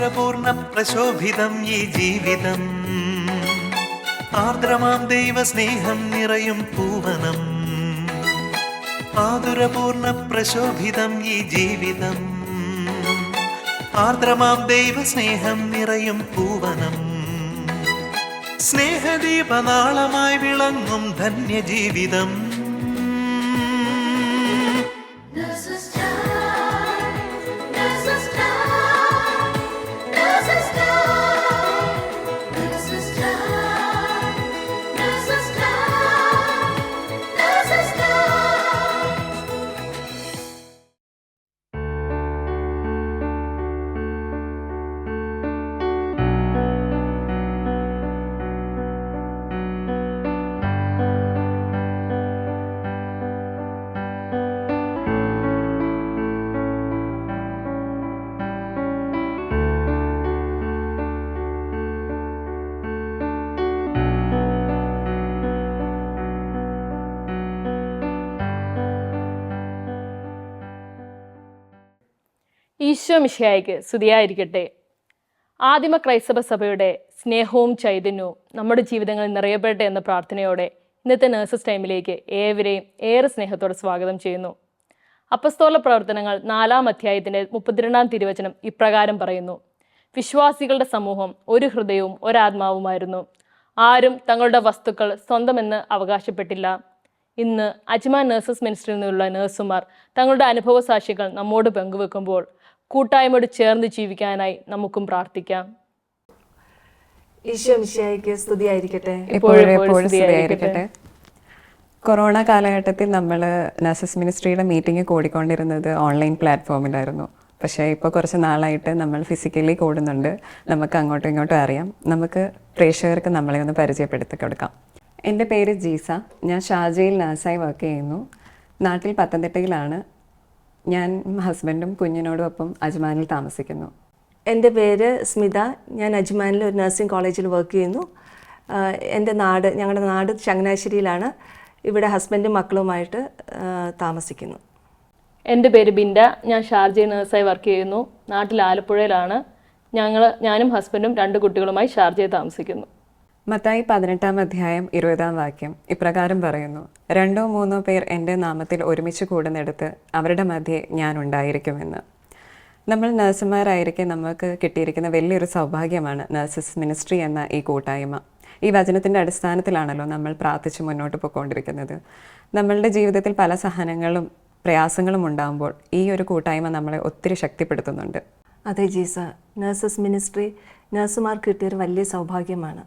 മാധുരപൂർണ്ണ പ്രശോഭിതം ഈ ജീവിതം, ആർദ്രമാം ദൈവസ്നേഹം നിറയും പൂവനം. മാധുരപൂർണ്ണ പ്രശോഭിതം ഈ ജീവിതം, ആർദ്രമാം ദൈവസ്നേഹം നിറയും പൂവനം. സ്നേഹദീപനാളമായി വിളങ്ങും ധന്യജീവിതം. ഈശോ മിശിഹായ്ക്ക് സ്തുതിയായിരിക്കട്ടെ. ആദിമ ക്രൈസ്തവ സഭയുടെ സ്നേഹവും ചൈതന്യവും നമ്മുടെ ജീവിതങ്ങളിൽ നിറയപ്പെടട്ടെ എന്ന പ്രാർത്ഥനയോടെ ഇന്നത്തെ നേഴ്സസ് ടൈമിലേക്ക് ഏവരെയും ഏറെ സ്നേഹത്തോടെ സ്വാഗതം ചെയ്യുന്നു. അപ്പസ്തോല പ്രവർത്തനങ്ങൾ 4-ാം അധ്യായത്തിൻ്റെ 32-ാം തിരുവചനം ഇപ്രകാരം പറയുന്നു: വിശ്വാസികളുടെ സമൂഹം ഒരു ഹൃദയവും ഒരാത്മാവുമായിരുന്നു. ആരും തങ്ങളുടെ വസ്തുക്കൾ സ്വന്തമെന്ന് അവകാശപ്പെട്ടില്ല. ഇന്ന് അജ്മാൻ നേഴ്സസ് മിനിസ്ട്രിയിൽ നിന്നുള്ള നേഴ്സുമാർ തങ്ങളുടെ അനുഭവ സാക്ഷികൾ നമ്മോട് പങ്കുവെക്കുമ്പോൾ കൂട്ടായ്മയോട് ചേർന്ന് ജീവിക്കാനായി നമുക്കും പ്രാർത്ഥിക്കാം. ഈശോ മിശിഹായ്ക്ക് സ്തുതിയായിരിക്കട്ടെ. സ്തുതിയായിരിക്കട്ടെ. കൊറോണ കാലഘട്ടത്തിൽ നമ്മൾ നഴ്സസ് മിനിസ്ട്രിയുടെ മീറ്റിംഗ് കൂടിക്കൊണ്ടിരുന്നത് ഓൺലൈൻ പ്ലാറ്റ്ഫോമിലായിരുന്നു. പക്ഷേ ഇപ്പോൾ കുറച്ച് നാളായിട്ട് നമ്മൾ ഫിസിക്കലി കൂടുന്നുണ്ട്. നമുക്ക് അങ്ങോട്ടും ഇങ്ങോട്ടും അറിയാം. നമുക്ക് പ്രേക്ഷകർക്ക് നമ്മളെ ഒന്ന് പരിചയപ്പെടുത്തി കൊടുക്കാം. എൻ്റെ പേര് ജീസ. ഞാൻ ഷാർജയിൽ നഴ്സായി വർക്ക് ചെയ്യുന്നു. നാട്ടിൽ പത്തനംതിട്ടയിലാണ്. ഞാൻ ഹസ്ബൻഡും കുഞ്ഞിനോടും ഒപ്പം അജ്മാനിൽ താമസിക്കുന്നു. എൻ്റെ പേര് സ്മിത. ഞാൻ അജ്മാനിൽ ഒരു നഴ്സിംഗ് കോളേജിൽ വർക്ക് ചെയ്യുന്നു. ഞങ്ങളുടെ നാട് ചങ്ങനാശ്ശേരിയിലാണ്. ഇവിടെ ഹസ്ബൻഡും മക്കളുമായിട്ട് താമസിക്കുന്നു. എൻ്റെ പേര് ബിൻഡ. ഞാൻ ഷാർജയിൽ നേഴ്സായി വർക്ക് ചെയ്യുന്നു. നാട്ടിൽ ആലപ്പുഴയിലാണ്. ഞാനും ഹസ്ബൻഡും 2 കുട്ടികളുമായി ഷാർജയിൽ താമസിക്കുന്നു. മത്തായി 18-ാം അധ്യായം 20-ാം വാക്യം ഇപ്രകാരം പറയുന്നു: 2-3 പേർ എൻ്റെ നാമത്തിൽ ഒരുമിച്ച് കൂടുന്നിടത്ത് അവരുടെ മധ്യേ ഞാൻ ഉണ്ടായിരിക്കുമെന്ന്. നമ്മൾ നഴ്സുമാരായിരിക്കെ നമുക്ക് കിട്ടിയിരിക്കുന്ന വലിയൊരു സൗഭാഗ്യമാണ് നഴ്സസ് മിനിസ്ട്രി എന്ന ഈ കൂട്ടായ്മ. ഈ വചനത്തിൻ്റെ അടിസ്ഥാനത്തിലാണല്ലോ നമ്മൾ പ്രാർത്ഥിച്ച് മുന്നോട്ട് പോയിക്കൊണ്ടിരിക്കുന്നത്. നമ്മളുടെ ജീവിതത്തിൽ പല സഹനങ്ങളും പ്രയാസങ്ങളും ഉണ്ടാകുമ്പോൾ ഈ ഒരു കൂട്ടായ്മ നമ്മളെ ഒത്തിരി ശക്തിപ്പെടുത്തുന്നുണ്ട്. അതെ ജീസ, നഴ്സസ് മിനിസ്ട്രി നഴ്സുമാർക്ക് കിട്ടിയൊരു വലിയ സൗഭാഗ്യമാണ്.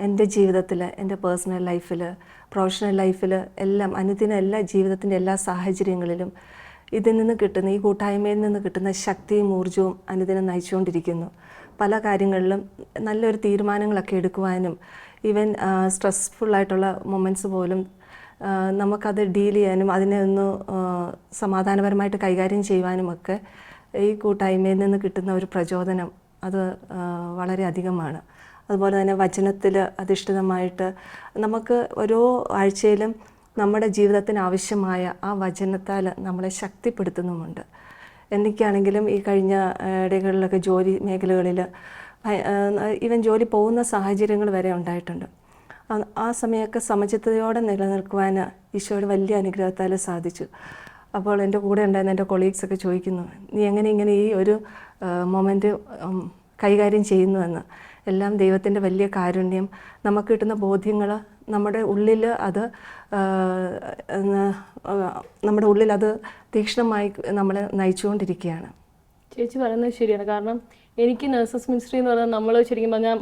എൻ്റെ ജീവിതത്തിൽ, എൻ്റെ പേഴ്സണൽ ലൈഫിൽ, പ്രൊഫഷണൽ ലൈഫിൽ എല്ലാം അനുദിന ജീവിതത്തിൻ്റെ എല്ലാ സാഹചര്യങ്ങളിലും ഇതിൽ നിന്ന് കിട്ടുന്ന, ഈ കൂട്ടായ്മയിൽ നിന്ന് കിട്ടുന്ന ശക്തിയും ഊർജ്ജവും അനുദിനം നയിച്ചുകൊണ്ടിരിക്കുന്നു. പല കാര്യങ്ങളിലും നല്ലൊരു തീരുമാനങ്ങളൊക്കെ എടുക്കുവാനും ഈവൻ സ്ട്രെസ്ഫുള്ളായിട്ടുള്ള മൊമെൻറ്റ്സ് പോലും നമുക്കത് ഡീൽ ചെയ്യാനും അതിനെ ഒന്ന് സമാധാനപരമായിട്ട് കൈകാര്യം ചെയ്യുവാനുമൊക്കെ ഈ കൂട്ടായ്മയിൽ നിന്ന് കിട്ടുന്ന ഒരു പ്രചോദനം അത് വളരെ അധികമാണ്. അതുപോലെ തന്നെ വചനത്തിൽ അധിഷ്ഠിതമായിട്ട് നമുക്ക് ഓരോ ആഴ്ചയിലും നമ്മുടെ ജീവിതത്തിന് ആവശ്യമായ ആ വചനത്താൽ നമ്മളെ ശക്തിപ്പെടുത്തുന്നുമുണ്ട്. എനിക്കാണെങ്കിലും ഈ കഴിഞ്ഞ ഇടകളിലൊക്കെ ജോലി മേഖലകളിൽ ഈവൻ ജോലി പോകുന്ന സാഹചര്യങ്ങൾ വരെ ഉണ്ടായിട്ടുണ്ട്. ആ സമയമൊക്കെ സമചിത്തതയോടെ നിലനിൽക്കുവാൻ ഈശോയുടെ വലിയ അനുഗ്രഹത്താൽ സാധിച്ചു. അപ്പോൾ എൻ്റെ കൂടെ ഉണ്ടായിരുന്ന എൻ്റെ കൊളീഗ്സൊക്കെ ചോദിക്കുന്നു, നീ എങ്ങനെ ഇങ്ങനെ ഈ ഒരു മൊമെൻറ്റ് കൈകാര്യം ചെയ്യുന്നുവെന്ന്. എല്ലാം ദൈവത്തിൻ്റെ വലിയ കാരുണ്യം. നമുക്ക് കിട്ടുന്ന ബോധ്യങ്ങൾ നമ്മുടെ ഉള്ളിൽ അത് തീക്ഷ്ണമായി നമ്മളെ നയിച്ചുകൊണ്ടിരിക്കുകയാണ്. ചേച്ചി പറയുന്നത് ശരിയാണ്. കാരണം എനിക്ക് നഴ്സസ് മിനിസ്ട്രി എന്ന് പറഞ്ഞാൽ നമ്മൾ ശരിക്കും പറഞ്ഞാൽ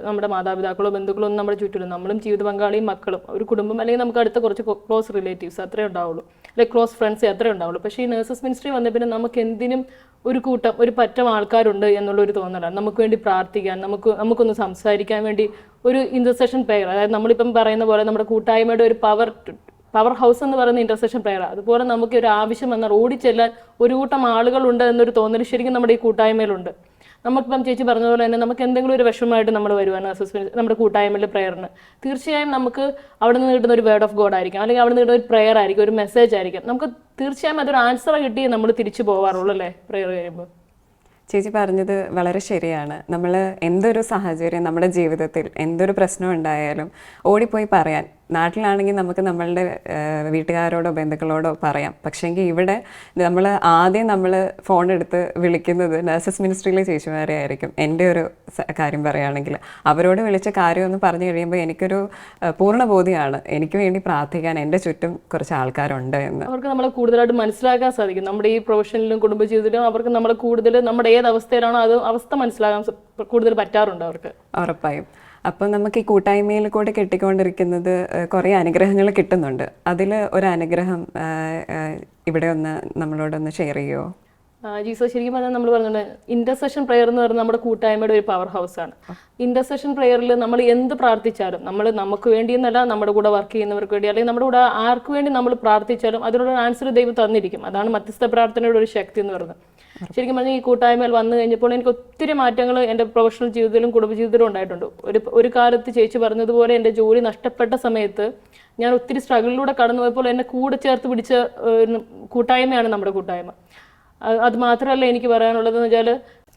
നമ്മുടെ മാതാപിതാക്കളോ ബന്ധുക്കളോ ഒന്നും നമ്മുടെ ചുറ്റിലും, നമ്മളും ജീവിത പങ്കാളിയും മക്കളും ഒരു കുടുംബം അല്ലെങ്കിൽ നമുക്ക് അടുത്ത കുറച്ച് ക്ലോസ് റിലേറ്റീവ്സ് അത്രേ ഉണ്ടാവുള്ളൂ, അല്ലെങ്കിൽ ക്ലോസ് ഫ്രണ്ട്സ് അത്രേ ഉണ്ടാവുള്ളൂ. പക്ഷേ ഈ നഴ്സസ് മിനിസ്ട്രി വന്ന പിന്നെ നമുക്ക് എന്തിനും ഒരു കൂട്ടം, ഒരു പറ്റം ആൾക്കാരുണ്ട് എന്നുള്ളൊരു തോന്നലാണ്. നമുക്ക് വേണ്ടി പ്രാർത്ഥിക്കാൻ, നമുക്കൊന്ന് സംസാരിക്കാൻ വേണ്ടി ഒരു ഇൻ്റർസെഷൻ പ്രെയർ, അതായത് നമ്മളിപ്പം പറയുന്ന പോലെ നമ്മുടെ കൂട്ടായ്മയുടെ ഒരു പവർ ഹൗസ് എന്ന് പറയുന്ന ഇൻ്റർസെഷൻ പ്രെയർ, അതുപോലെ നമുക്ക് ഒരു ആവശ്യം വന്നാൽ ഓടിച്ചെല്ലാൻ ഒരു കൂട്ടം ആളുകളുണ്ട് എന്നൊരു തോന്നൽ ശരിക്കും നമ്മുടെ ഈ കൂട്ടായ്മയിലുണ്ട്. നമുക്കിപ്പം ചേച്ചി പറഞ്ഞതുപോലെ തന്നെ നമുക്ക് എന്തെങ്കിലും ഒരു വിഷമമായിട്ട് നമ്മൾ വരുവാണ് നമ്മുടെ കൂട്ടായ്മയിലെ പ്രെയറിന്, തീർച്ചയായും നമുക്ക് അവിടെ നിന്ന് കിട്ടുന്ന ഒരു വേർഡ് ഓഫ് ഗോഡ് ആയിരിക്കും, അല്ലെങ്കിൽ അവിടെ നിന്ന് കിട്ടുന്ന ഒരു പ്രെയർ ആയിരിക്കും, ഒരു മെസ്സേജ് ആയിരിക്കും. നമുക്ക് തീർച്ചയായും അതൊരു ആൻസർ കിട്ടി നമ്മൾ തിരിച്ചു പോകാറുള്ളൂ അല്ലേ പ്രെയർ കഴിയുമ്പോൾ. ചേച്ചി പറഞ്ഞത് വളരെ ശരിയാണ്. നമ്മൾ എന്തൊരു സാഹചര്യം നമ്മുടെ ജീവിതത്തിൽ എന്തൊരു പ്രശ്നം ഉണ്ടായാലും ഓടിപ്പോയി പറയാൻ, നാട്ടിലാണെങ്കിൽ നമുക്ക് നമ്മളുടെ വീട്ടുകാരോടോ ബന്ധുക്കളോടോ പറയാം. പക്ഷേങ്കിൽ ഇവിടെ നമ്മൾ ഫോൺ എടുത്ത് വിളിക്കുന്നത് നഴ്സസ് മിനിസ്ട്രിയിലെ ചേച്ചിമാരെ ആയിരിക്കും. എൻ്റെ ഒരു കാര്യം പറയുകയാണെങ്കിൽ അവരോട് വിളിച്ച കാര്യമൊന്ന് പറഞ്ഞു കഴിയുമ്പോൾ എനിക്കൊരു പൂർണ്ണ ബോധ്യമാണ് എനിക്ക് വേണ്ടി പ്രാർത്ഥിക്കാൻ എൻ്റെ ചുറ്റും കുറച്ച് ആൾക്കാരുണ്ട് എന്ന്. അവർക്ക് നമ്മളെ കൂടുതലായിട്ട് മനസ്സിലാക്കാൻ സാധിക്കും. നമ്മുടെ ഈ പ്രൊഫഷനിലും കുടുംബജീവിതത്തിലും അവർക്ക് നമ്മളെ കൂടുതൽ നമ്മുടെ ഏത് അവസ്ഥയിലാണോ അത് അവസ്ഥ മനസ്സിലാക്കാൻ കൂടുതൽ പറ്റാറുണ്ട് അവർക്ക്. ഉറപ്പായും. അപ്പോൾ നമുക്ക് ഈ കൂട്ടായ്മയിൽ കൂടെ കിട്ടിക്കൊണ്ടിരിക്കുന്നത് കുറേ അനുഗ്രഹങ്ങൾ കിട്ടുന്നുണ്ട്. അതിൽ ഒരു അനുഗ്രഹം ഇവിടെ ഒന്ന് നമ്മളോടൊന്ന് ഷെയർ ചെയ്യുമോ? ജീസോ, ശരിക്കും പറഞ്ഞാൽ നമ്മൾ പറഞ്ഞിട്ടുണ്ട് ഇന്റർസെഷൻ പ്രെയർ എന്ന് പറയുന്നത് നമ്മുടെ കൂട്ടായ്മയുടെ ഒരു പവർ ഹൗസ് ആണ്. ഇന്റർസെഷൻ പ്രെയറിൽ നമ്മൾ എന്ത് പ്രാർത്ഥിച്ചാലും, നമ്മൾ നമുക്ക് വേണ്ടിയെന്നല്ല, നമ്മുടെ കൂടെ വർക്ക് ചെയ്യുന്നവർക്ക് വേണ്ടി അല്ലെങ്കിൽ നമ്മുടെ കൂടെ ആർക്ക് വേണ്ടി നമ്മൾ പ്രാർത്ഥിച്ചാലും അതിനുള്ള ആൻസർ ദൈവം തന്നിരിക്കും. അതാണ് മധ്യസ്ഥ പ്രാർത്ഥനയുടെ ഒരു ശക്തി എന്ന് പറയുന്നത്. ശരിക്കും പറഞ്ഞാൽ ഈ കൂട്ടായ്മയിൽ വന്നു കഴിഞ്ഞപ്പോൾ എനിക്ക് ഒത്തിരി മാറ്റങ്ങൾ എൻ്റെ പ്രൊഫഷണൽ ജീവിതത്തിലും കുടുംബജീവിതത്തിലും ഉണ്ടായിട്ടുണ്ട്. ഒരു കാലത്ത് ചേച്ചി പറഞ്ഞതുപോലെ എൻ്റെ ജോലി നഷ്ടപ്പെട്ട സമയത്ത് ഞാൻ ഒത്തിരി സ്ട്രഗിളിലൂടെ കടന്നു പോയപ്പോൾ എന്നെ കൂടെ ചേർത്ത് പിടിച്ച കൂട്ടായ്മയാണ് നമ്മുടെ കൂട്ടായ്മ. അത് മാത്രമല്ല എനിക്ക് പറയാനുള്ളതെന്ന് വെച്ചാൽ,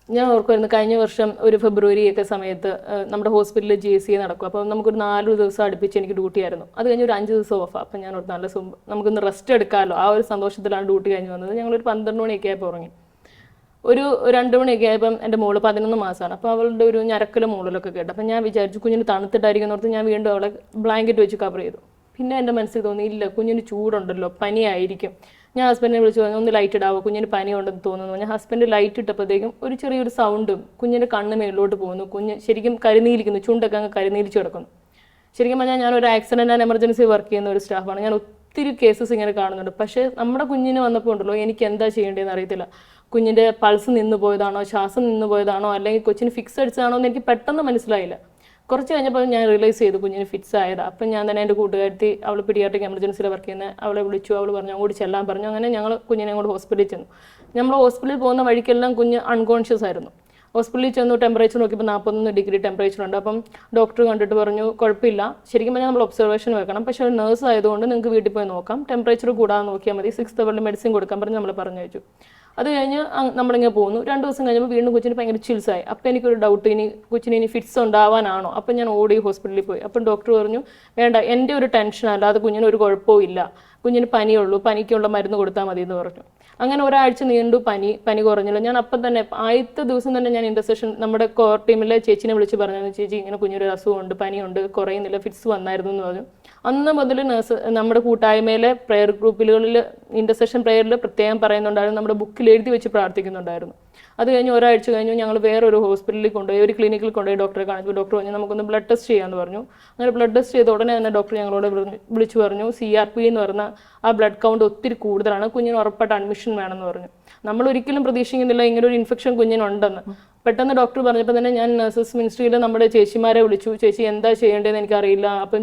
ഞാൻ ഓർക്കുമായിരുന്നു കഴിഞ്ഞ വർഷം ഒരു ഫെബ്രുവരി ഒക്കെ സമയത്ത് നമ്മുടെ ഹോസ്പിറ്റലിൽ JCA നടക്കും. അപ്പോൾ നമുക്കൊരു 4 ദിവസം അടുപ്പിച്ച് എനിക്ക് ഡ്യൂട്ടി ആയിരുന്നു. അത് കഴിഞ്ഞ് ഒരു 5 ദിവസം ഓഫാണ്. അപ്പം ഞാൻ ഒരു നല്ല നമുക്കൊന്ന് റെസ്റ്റ് എടുക്കാമല്ലോ, ആ ഒരു സന്തോഷത്തിലാണ് ഡ്യൂട്ടി കഴിഞ്ഞ് വന്നത്. ഞങ്ങളൊരു 12 മണിയൊക്കെ ആയപ്പോൾ ഉറങ്ങി. ഒരു 2 മണിയൊക്കെ ആയപ്പം എൻ്റെ മോള് 11 മാസമാണ്. അപ്പോൾ അവളുടെ ഒരു ഞരക്കലും മൂളലൊക്കെ കേട്ടു. അപ്പം ഞാൻ വിചാരിച്ചു കുഞ്ഞിന് തണുത്തിട്ടായിരിക്കും ഓർത്ത് ഞാൻ വീണ്ടും അവളെ ബ്ലാങ്കറ്റ് വെച്ച് കവർ ചെയ്തു. പിന്നെ എൻ്റെ മനസ്സിൽ തോന്നി, ഇല്ല, കുഞ്ഞിന് ചൂടുണ്ടല്ലോ, പനിയായിരിക്കും. ഞാൻ ഹസ്ബൻഡിനെ വിളിച്ചു പറഞ്ഞു, ഒന്ന് ലൈറ്റ് ഇടാവോ, കുഞ്ഞിന് പനി ഉണ്ടെന്ന് തോന്നുന്നു. ഞാൻ ഹസ്ബൻഡ് ലൈറ്റ് ഇട്ടപ്പോഴത്തേക്കും ഒരു ചെറിയൊരു സൗണ്ടും കുഞ്ഞിൻ്റെ കണ്ണ് മേളിലോട്ട് പോകുന്നു. കുഞ്ഞ് ശരിക്കും കരിനീലിക്കുന്നു, ചുണ്ടൊക്കെ അങ്ങ് കരിനീലിച്ച് കിടക്കുന്നു. ശരിക്കും പറഞ്ഞാൽ ഞാനൊരു ആക്സിഡൻറ്റ് ആൻഡ് എമർജൻസി വർക്ക് ചെയ്യുന്ന ഒരു സ്റ്റാഫാണ്. ഞാൻ ഒത്തിരി കേസസ് ഇങ്ങനെ കാണുന്നുണ്ട്. പക്ഷേ നമ്മുടെ കുഞ്ഞിന് വന്നപ്പോൾ ഉണ്ടല്ലോ, എനിക്ക് എന്താ ചെയ്യേണ്ടതെന്ന് അറിയത്തില്ല. കുഞ്ഞിൻ്റെ പൾസ് നിന്ന് പോയതാണോ, ശ്വാസം നിന്ന് പോയതാണോ, അല്ലെങ്കിൽ കൊച്ചിന് ഫിക്സ് അടിച്ചതാണോ എന്ന് എനിക്ക് പെട്ടെന്ന് മനസ്സിലായില്ല. കുറച്ച് കഴിഞ്ഞപ്പോൾ ഞാൻ റിയലൈസ് ചെയ്തു കുഞ്ഞിന് ഫിക്സ് ആയതാണ്. അപ്പം ഞാൻ തന്നെ എൻ്റെ കൂട്ടുകാരത്തി, അവൾ പീഡിയാട്രിക് എമർജൻസിയിൽ വർക്ക് ചെയ്യുന്നത്, അവളെ വിളിച്ചു. അവൾ പറഞ്ഞു അങ്ങോട്ട് ചെല്ലാൻ പറഞ്ഞു. അങ്ങനെ ഞങ്ങൾ കുഞ്ഞിനെ അങ്ങോട്ട് ഹോസ്പിറ്റലിൽ ചെന്നു. നമ്മൾ ഹോസ്പിറ്റലിൽ പോകുന്ന വഴിക്കെല്ലാം കുഞ്ഞ് അൺകോൺഷ്യസ് ആയിരുന്നു. ഹോസ്പിറ്റലിൽ ചെന്നു, ടെമ്പറേച്ചർ നോക്കിയപ്പോൾ 41 ഡിഗ്രി ടെമ്പറേച്ചർ ഉണ്ട്. അപ്പം ഡോക്ടർ കണ്ടിട്ട് പറഞ്ഞു കുഴപ്പമില്ല, ശരിക്കും പറഞ്ഞാൽ നമ്മൾ ഒബ്സർവേഷൻ വെക്കണം, പക്ഷേ ഒരു നേഴ്സ് ആയതുകൊണ്ട് നിങ്ങൾക്ക് വീട്ടിൽ പോയി നോക്കാം, ടെമ്പറേച്ചർ കൂടാതെ നോക്കിയാൽ മതി, 6th അവറിൽ മെഡിസിൻ കൊടുക്കാൻ പറഞ്ഞ് നമ്മൾ പറഞ്ഞു വെച്ചു. അത് കഴിഞ്ഞ് നമ്മളിങ്ങനെ പോകുന്നു. 2 ദിവസം കഴിഞ്ഞപ്പോൾ വീണ്ടും കൊച്ചിന് ഭയങ്കര ചിൽസായി. അപ്പം എനിക്കൊരു ഡൗട്ട്, കൊച്ചിന് ഇനി ഫിറ്റ്സ് ഉണ്ടാവാനാണോ? അപ്പം ഞാൻ ഓടി ഹോസ്പിറ്റലിൽ പോയി. അപ്പം ഡോക്ടർ പറഞ്ഞു വേണ്ട, എൻ്റെ ഒരു ടെൻഷൻ അല്ലാതെ കുഞ്ഞിന് ഒരു കുഴപ്പവും ഇല്ല, കുഞ്ഞിന് പനിയുള്ളൂ, പനിക്കുള്ള മരുന്ന് കൊടുത്താൽ മതി എന്ന് പറഞ്ഞു. അങ്ങനെ ഒരാഴ്ച നീണ്ടു. പനി കുറഞ്ഞില്ല. ഞാൻ അപ്പം തന്നെ ആദ്യത്തെ ദിവസം തന്നെ ഞാൻ ഇന്റർസെഷൻ നമ്മുടെ കോർ ടീമിലെ ചേച്ചിനെ വിളിച്ച് പറഞ്ഞു, ചേച്ചി ഇങ്ങനെ കുഞ്ഞൊരു അസുഖമുണ്ട്, പനിയുണ്ട്, കുറയുന്നില്ല, ഫിറ്റ്സ് വന്നായിരുന്നു എന്ന് പറഞ്ഞു. അന്ന് മുതൽ നമ്മുടെ കൂട്ടായ്മയിലെ പ്രെയർ ഗ്രൂപ്പുകളിൽ ഇന്റർസെഷൻ പ്രെയറിൽ പ്രത്യേകം പറയുന്നുണ്ടായിരുന്നു, നമ്മുടെ ബുക്കിൽ എഴുതി വെച്ച് പ്രാർത്ഥിക്കുന്നുണ്ടായിരുന്നു. അത് കഴിഞ്ഞ് ഒരാഴ്ച കഴിഞ്ഞു ഞങ്ങൾ വേറൊരു ഹോസ്പിറ്റലിൽ കൊണ്ടുപോയി, ഒരു ക്ലിനിക്കിൽ കൊണ്ടുപോയി ഡോക്ടറെ കാണിച്ചു. ഡോക്ടർ പറഞ്ഞു നമുക്കൊന്ന് ബ്ലഡ് ടെസ്റ്റ് ചെയ്യാമെന്ന് പറഞ്ഞു. അങ്ങനെ ബ്ലഡ് ടെസ്റ്റ് ചെയ്ത ഉടനെ തന്നെ ഡോക്ടർ ഞങ്ങളോട് വിളിച്ചു പറഞ്ഞു, CRP എന്ന് പറഞ്ഞ ആ ബ്ലഡ് കൗണ്ട് ഒത്തിരി കൂടുതലാണ്, കുഞ്ഞിന് ഉറപ്പായിട്ട് അഡ്മിഷൻ വേണമെന്ന് പറഞ്ഞു. നമ്മൾ ഒരിക്കലും പ്രതീക്ഷിക്കുന്നില്ല ഇങ്ങനെ ഒരു ഇൻഫെക്ഷൻ കുഞ്ഞിനുണ്ടെന്ന്. പെട്ടെന്ന് ഡോക്ടർ പറഞ്ഞപ്പോൾ തന്നെ ഞാൻ നഴ്സസ് മിനിസ്ട്രിയിൽ നമ്മുടെ ചേച്ചിമാരെ വിളിച്ചു. ചേച്ചി എന്താ ചെയ്യേണ്ടതെന്ന് എനിക്കറിയില്ല. അപ്പം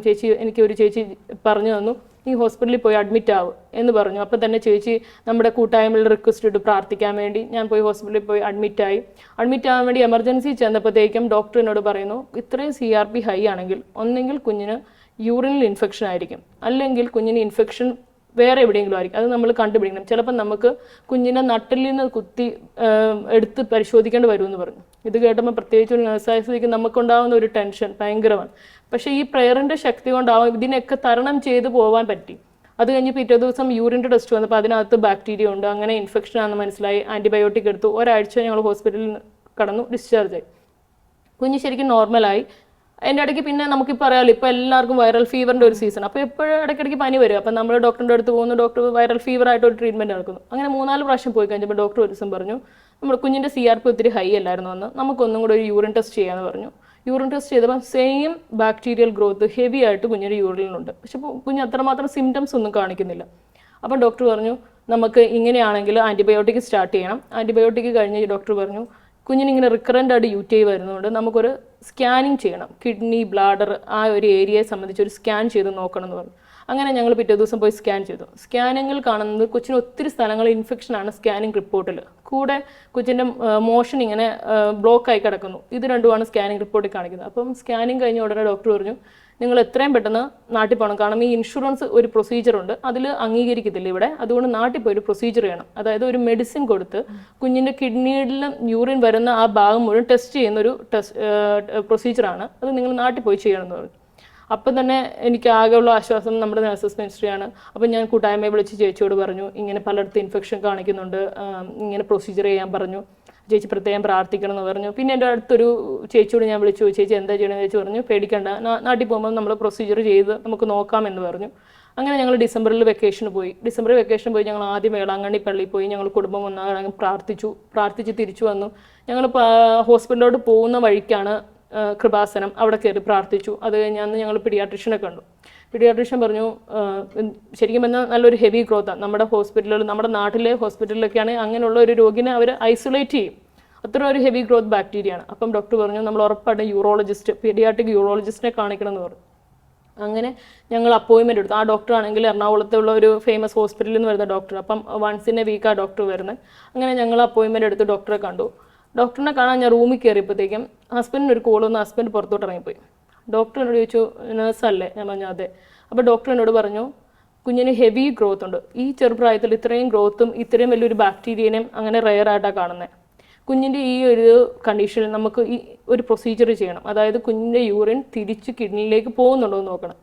ഒരു ചേച്ചി പറഞ്ഞു തന്നു, ഈ ഹോസ്പിറ്റലിൽ പോയി അഡ്മിറ്റ് ആവും എന്ന് പറഞ്ഞു. അപ്പം തന്നെ ചേച്ചി നമ്മുടെ കൂട്ടായ്മയിൽ റിക്വസ്റ്റ് ഇട്ട് പ്രാർത്ഥിക്കാൻ വേണ്ടി ഞാൻ പോയി ഹോസ്പിറ്റലിൽ പോയി അഡ്മിറ്റ് ആവാൻ വേണ്ടി എമർജൻസി ചെന്നപ്പോഴത്തേക്കും ഡോക്ടർ എന്നോട് പറയുന്നു, ഇത്രയും CRP ഹൈ ആണെങ്കിൽ ഒന്നെങ്കിൽ കുഞ്ഞിന് യൂറിനിൽ ഇൻഫെക്ഷൻ ആയിരിക്കും, അല്ലെങ്കിൽ കുഞ്ഞിന് ഇൻഫെക്ഷൻ വേറെ എവിടെയെങ്കിലും ആയിരിക്കും, അത് നമ്മൾ കണ്ടുപിടിക്കണം. ചിലപ്പോൾ നമുക്ക് കുഞ്ഞിനെ നട്ടിൽ നിന്ന് കുത്തി എടുത്ത് പരിശോധിക്കേണ്ടി വരുമെന്ന് പറഞ്ഞു. ഇത് കേട്ടപ്പോൾ പ്രത്യേകിച്ച് ഒരു നഴ്സായ സ്ഥിതിക്ക് നമുക്കുണ്ടാകുന്ന ഒരു ടെൻഷൻ ഭയങ്കരമാണ്. പക്ഷേ ഈ പ്രെയറിൻ്റെ ശക്തി കൊണ്ടാവും ഇതിനൊക്കെ തരണം ചെയ്ത് പോകാൻ പറ്റി. അത് കഴിഞ്ഞ് പിറ്റേ ദിവസം യൂറിൻ്റെ ടെസ്റ്റ് വന്നപ്പോൾ അതിനകത്ത് ബാക്ടീരിയ ഉണ്ട്, അങ്ങനെ ഇൻഫെക്ഷൻ ആണെന്ന് മനസ്സിലായി. ആൻറ്റിബയോട്ടിക് എടുത്തു. ഒരാഴ്ച ഞങ്ങൾ ഹോസ്പിറ്റലിൽ കടന്നു, ഡിസ്ചാർജ് ആയി. കുഞ്ഞ് ശരിക്കും നോർമലായി. അതിൻ്റെ ഇടയ്ക്ക് പിന്നെ നമുക്കിപ്പോൾ അറിയാമല്ലോ, ഇപ്പോൾ എല്ലാവർക്കും വൈറൽ ഫീവറിൻ്റെ ഒരു സീസൺ. അപ്പോൾ എപ്പോഴും ഇടയ്ക്കിടയ്ക്ക് പനി വരും. അപ്പം നമ്മൾ ഡോക്ടറിൻ്റെ അടുത്ത് പോകുന്നു, ഡോക്ടർ വൈറൽ ഫീവറായിട്ട് ഒരു ട്രീറ്റ്മെൻറ്റ് നടക്കുന്നു. അങ്ങനെ 3-4 പ്രാവശ്യം പോയി കഴിഞ്ഞപ്പോൾ ഡോക്ടർ ഒരു ദിവസം പറഞ്ഞു, നമ്മുടെ കുഞ്ഞിൻ്റെ CRP ഒത്തിരി ഹൈ അല്ലായിരുന്നു എന്ന്, നമുക്കൊന്നും കൂടെ ഒരു യൂറിൻ ടെസ്റ്റ് ചെയ്യാമെന്ന് പറഞ്ഞു. യൂറിൻ ടെസ്റ്റ് ചെയ്തപ്പോൾ സെയിം ബാക്ടീരിയൽ ഗ്രോത്ത് ഹെവി ആയിട്ട് കുഞ്ഞിൻ്റെ യൂറിനിലുണ്ട്. പക്ഷെ കുഞ്ഞ് അത്രമാത്രം സിംറ്റംസ് ഒന്നും കാണിക്കുന്നില്ല. അപ്പം ഡോക്ടർ പറഞ്ഞു നമുക്ക് ഇങ്ങനെയാണെങ്കിൽ ആൻറ്റിബയോട്ടിക് സ്റ്റാർട്ട് ചെയ്യണം. ആൻറ്റിബയോട്ടിക് കഴിഞ്ഞ് ഡോക്ടർ പറഞ്ഞു കുഞ്ഞിനിങ്ങനെ റിക്കറൻ്റ് ആയിട്ട് UTI വരുന്നതുകൊണ്ട് നമുക്കൊരു സ്കാനിങ് ചെയ്യണം, കിഡ്നി, ബ്ലാഡർ ആ ഒരു ഏരിയയെ സംബന്ധിച്ച് ഒരു സ്കാൻ ചെയ്ത് നോക്കണം എന്ന് പറഞ്ഞു. അങ്ങനെ ഞങ്ങൾ പിറ്റേ ദിവസം പോയി സ്കാൻ ചെയ്തു. സ്കാനിങ്ങിൽ കാണുന്നത് കൊച്ചിന് ഒത്തിരി സ്ഥലങ്ങളിൽ ഇൻഫെക്ഷനാണ് സ്കാനിങ് റിപ്പോർട്ടിൽ. കൂടെ കൊച്ചിൻ്റെ മോഷൻ ഇങ്ങനെ ബ്ലോക്കായി കിടക്കുന്നു. ഇത് രണ്ടുമാണ് സ്കാനിങ് റിപ്പോർട്ടിൽ കാണിക്കുന്നത്. അപ്പം സ്കാനിങ് കഴിഞ്ഞ ഉടനെ ഡോക്ടർ പറഞ്ഞു നിങ്ങൾ എത്രയും പെട്ടെന്ന് നാട്ടിൽ പോകണം. കാരണം ഈ ഇൻഷുറൻസ് ഒരു പ്രൊസീജിയറുണ്ട്, അതിൽ അംഗീകരിക്കത്തില്ല ഇവിടെ. അതുകൊണ്ട് നാട്ടിൽ പോയി ഒരു പ്രൊസീജിയർ ചെയ്യണം. അതായത് ഒരു മെഡിസിൻ കൊടുത്ത് കുഞ്ഞിൻ്റെ കിഡ്നിയിലും യൂറിൻ വരുന്ന ആ ഭാഗം മുഴുവൻ ടെസ്റ്റ് ചെയ്യുന്ന ഒരു പ്രൊസീജിയറാണ്. അത് നിങ്ങൾ നാട്ടിൽ പോയി ചെയ്യണമെന്ന് പറഞ്ഞു. അപ്പം തന്നെ എനിക്ക് ആകെയുള്ള ആശ്വാസം നമ്മുടെ നഴ്സസ് മിനിസ്ട്രിയാണ്. അപ്പം ഞാൻ കൂട്ടായ്മയെ വിളിച്ച് ചേച്ചിയോട് പറഞ്ഞു, ഇങ്ങനെ പലയിടത്തും ഇൻഫെക്ഷൻ കാണിക്കുന്നുണ്ട്, ഇങ്ങനെ പ്രൊസീജിയർ ചെയ്യാൻ പറഞ്ഞു, ചേച്ചി പ്രത്യേകം പ്രാർത്ഥിക്കണം എന്ന് പറഞ്ഞു. പിന്നെ എൻ്റെ അടുത്തൊരു ചേച്ചിയോട് ഞാൻ വിളിച്ചു, ചേച്ചി എന്താ ചെയ്യണമെന്ന് ചേച്ചി പറഞ്ഞു, പേടിക്കണ്ട, നാട്ടിൽ പോകുമ്പോൾ നമ്മൾ പ്രൊസീജിയർ ചെയ്ത് നമുക്ക് നോക്കാമെന്ന് പറഞ്ഞു. അങ്ങനെ ഞങ്ങൾ ഡിസംബറിൽ വെക്കേഷന് പോയി. ഡിസംബറിൽ വെക്കേഷൻ പോയി ഞങ്ങൾ ആദ്യം വേളാങ്കണ്ണി പള്ളിയിൽ പോയി. ഞങ്ങൾ കുടുംബം ഒന്നാകണം പ്രാർത്ഥിച്ച് തിരിച്ചു വന്നു. ഞങ്ങൾ ഹോസ്പിറ്റലിലോട്ട് പോകുന്ന വഴിക്കാണ് കൃപാസനം, അവിടെ കയറി പ്രാർത്ഥിച്ചു. അത് കഴിഞ്ഞ് അന്ന് ഞങ്ങൾ പീഡിയാട്രിഷ്യനെ കണ്ടു. പീഡിയാട്രിഷ്യൻ പറഞ്ഞു, ശരിക്കും പറഞ്ഞാൽ നല്ലൊരു ഹെവി ഗ്രോത്താണ്. നമ്മുടെ ഹോസ്പിറ്റലുകൾ, നമ്മുടെ നാട്ടിലെ ഹോസ്പിറ്റലിലൊക്കെയാണ് അങ്ങനെയുള്ള ഒരു രോഗിനെ അവർ ഐസൊലേറ്റ് ചെയ്യും, അത്ര ഒരു ഹെവി ഗ്രോത്ത് ബാക്ടീരിയ ആണ്. അപ്പം ഡോക്ടർ പറഞ്ഞു നമ്മൾ ഉറപ്പായിട്ടും യൂറോളജിസ്റ്റ്, പീഡിയാട്രിക് യൂറോളജിസ്റ്റിനെ കാണിക്കണം എന്ന് പറഞ്ഞു. അങ്ങനെ ഞങ്ങൾ അപ്പോയിൻമെൻറ്റ് എടുത്തു. ആ ഡോക്ടർ ആണെങ്കിൽ എറണാകുളത്തുള്ള ഒരു ഫേമസ് ഹോസ്പിറ്റലിൽ നിന്ന് വരുന്ന ഡോക്ടർ. അപ്പം വൺസ് ഇൻ എ വീക്ക് ആ ഡോക്ടർ വരുന്നത്. അങ്ങനെ ഞങ്ങൾ അപ്പോയിൻമെൻറ്റ് എടുത്ത് ഡോക്ടറെ കണ്ടു. ഡോക്ടറിനെ കാണാൻ ഞാൻ റൂമിൽ കയറിയപ്പോഴത്തേക്കും ഹസ്ബൻഡിന് ഒരു കോൾ വന്ന് ഹസ്ബൻഡ് പുറത്തോട്ട് ഇറങ്ങിപ്പോയി. ഡോക്ടർ എന്നോട് ചോദിച്ചു, നേഴ്സല്ലേ? ഞാൻ പറഞ്ഞു അതെ. അപ്പോൾ ഡോക്ടർ എന്നോട് പറഞ്ഞു, കുഞ്ഞിന് ഹെവി ഗ്രോത്ത് ഉണ്ട്. ഈ ചെറുപ്രായത്തിൽ ഇത്രയും ഗ്രോത്തും ഇത്രയും വലിയൊരു ബാക്ടീരിയനെയും അങ്ങനെ റെയർ ആയിട്ടാണ് കാണുന്നത്. കുഞ്ഞിൻ്റെ ഈ ഒരു കണ്ടീഷനിൽ നമുക്ക് ഈ ഒരു പ്രൊസീജിയർ ചെയ്യണം. അതായത് കുഞ്ഞിൻ്റെ യൂറിൻ തിരിച്ച് കിഡ്നിയിലേക്ക് പോകുന്നുണ്ടോ എന്ന് നോക്കണം.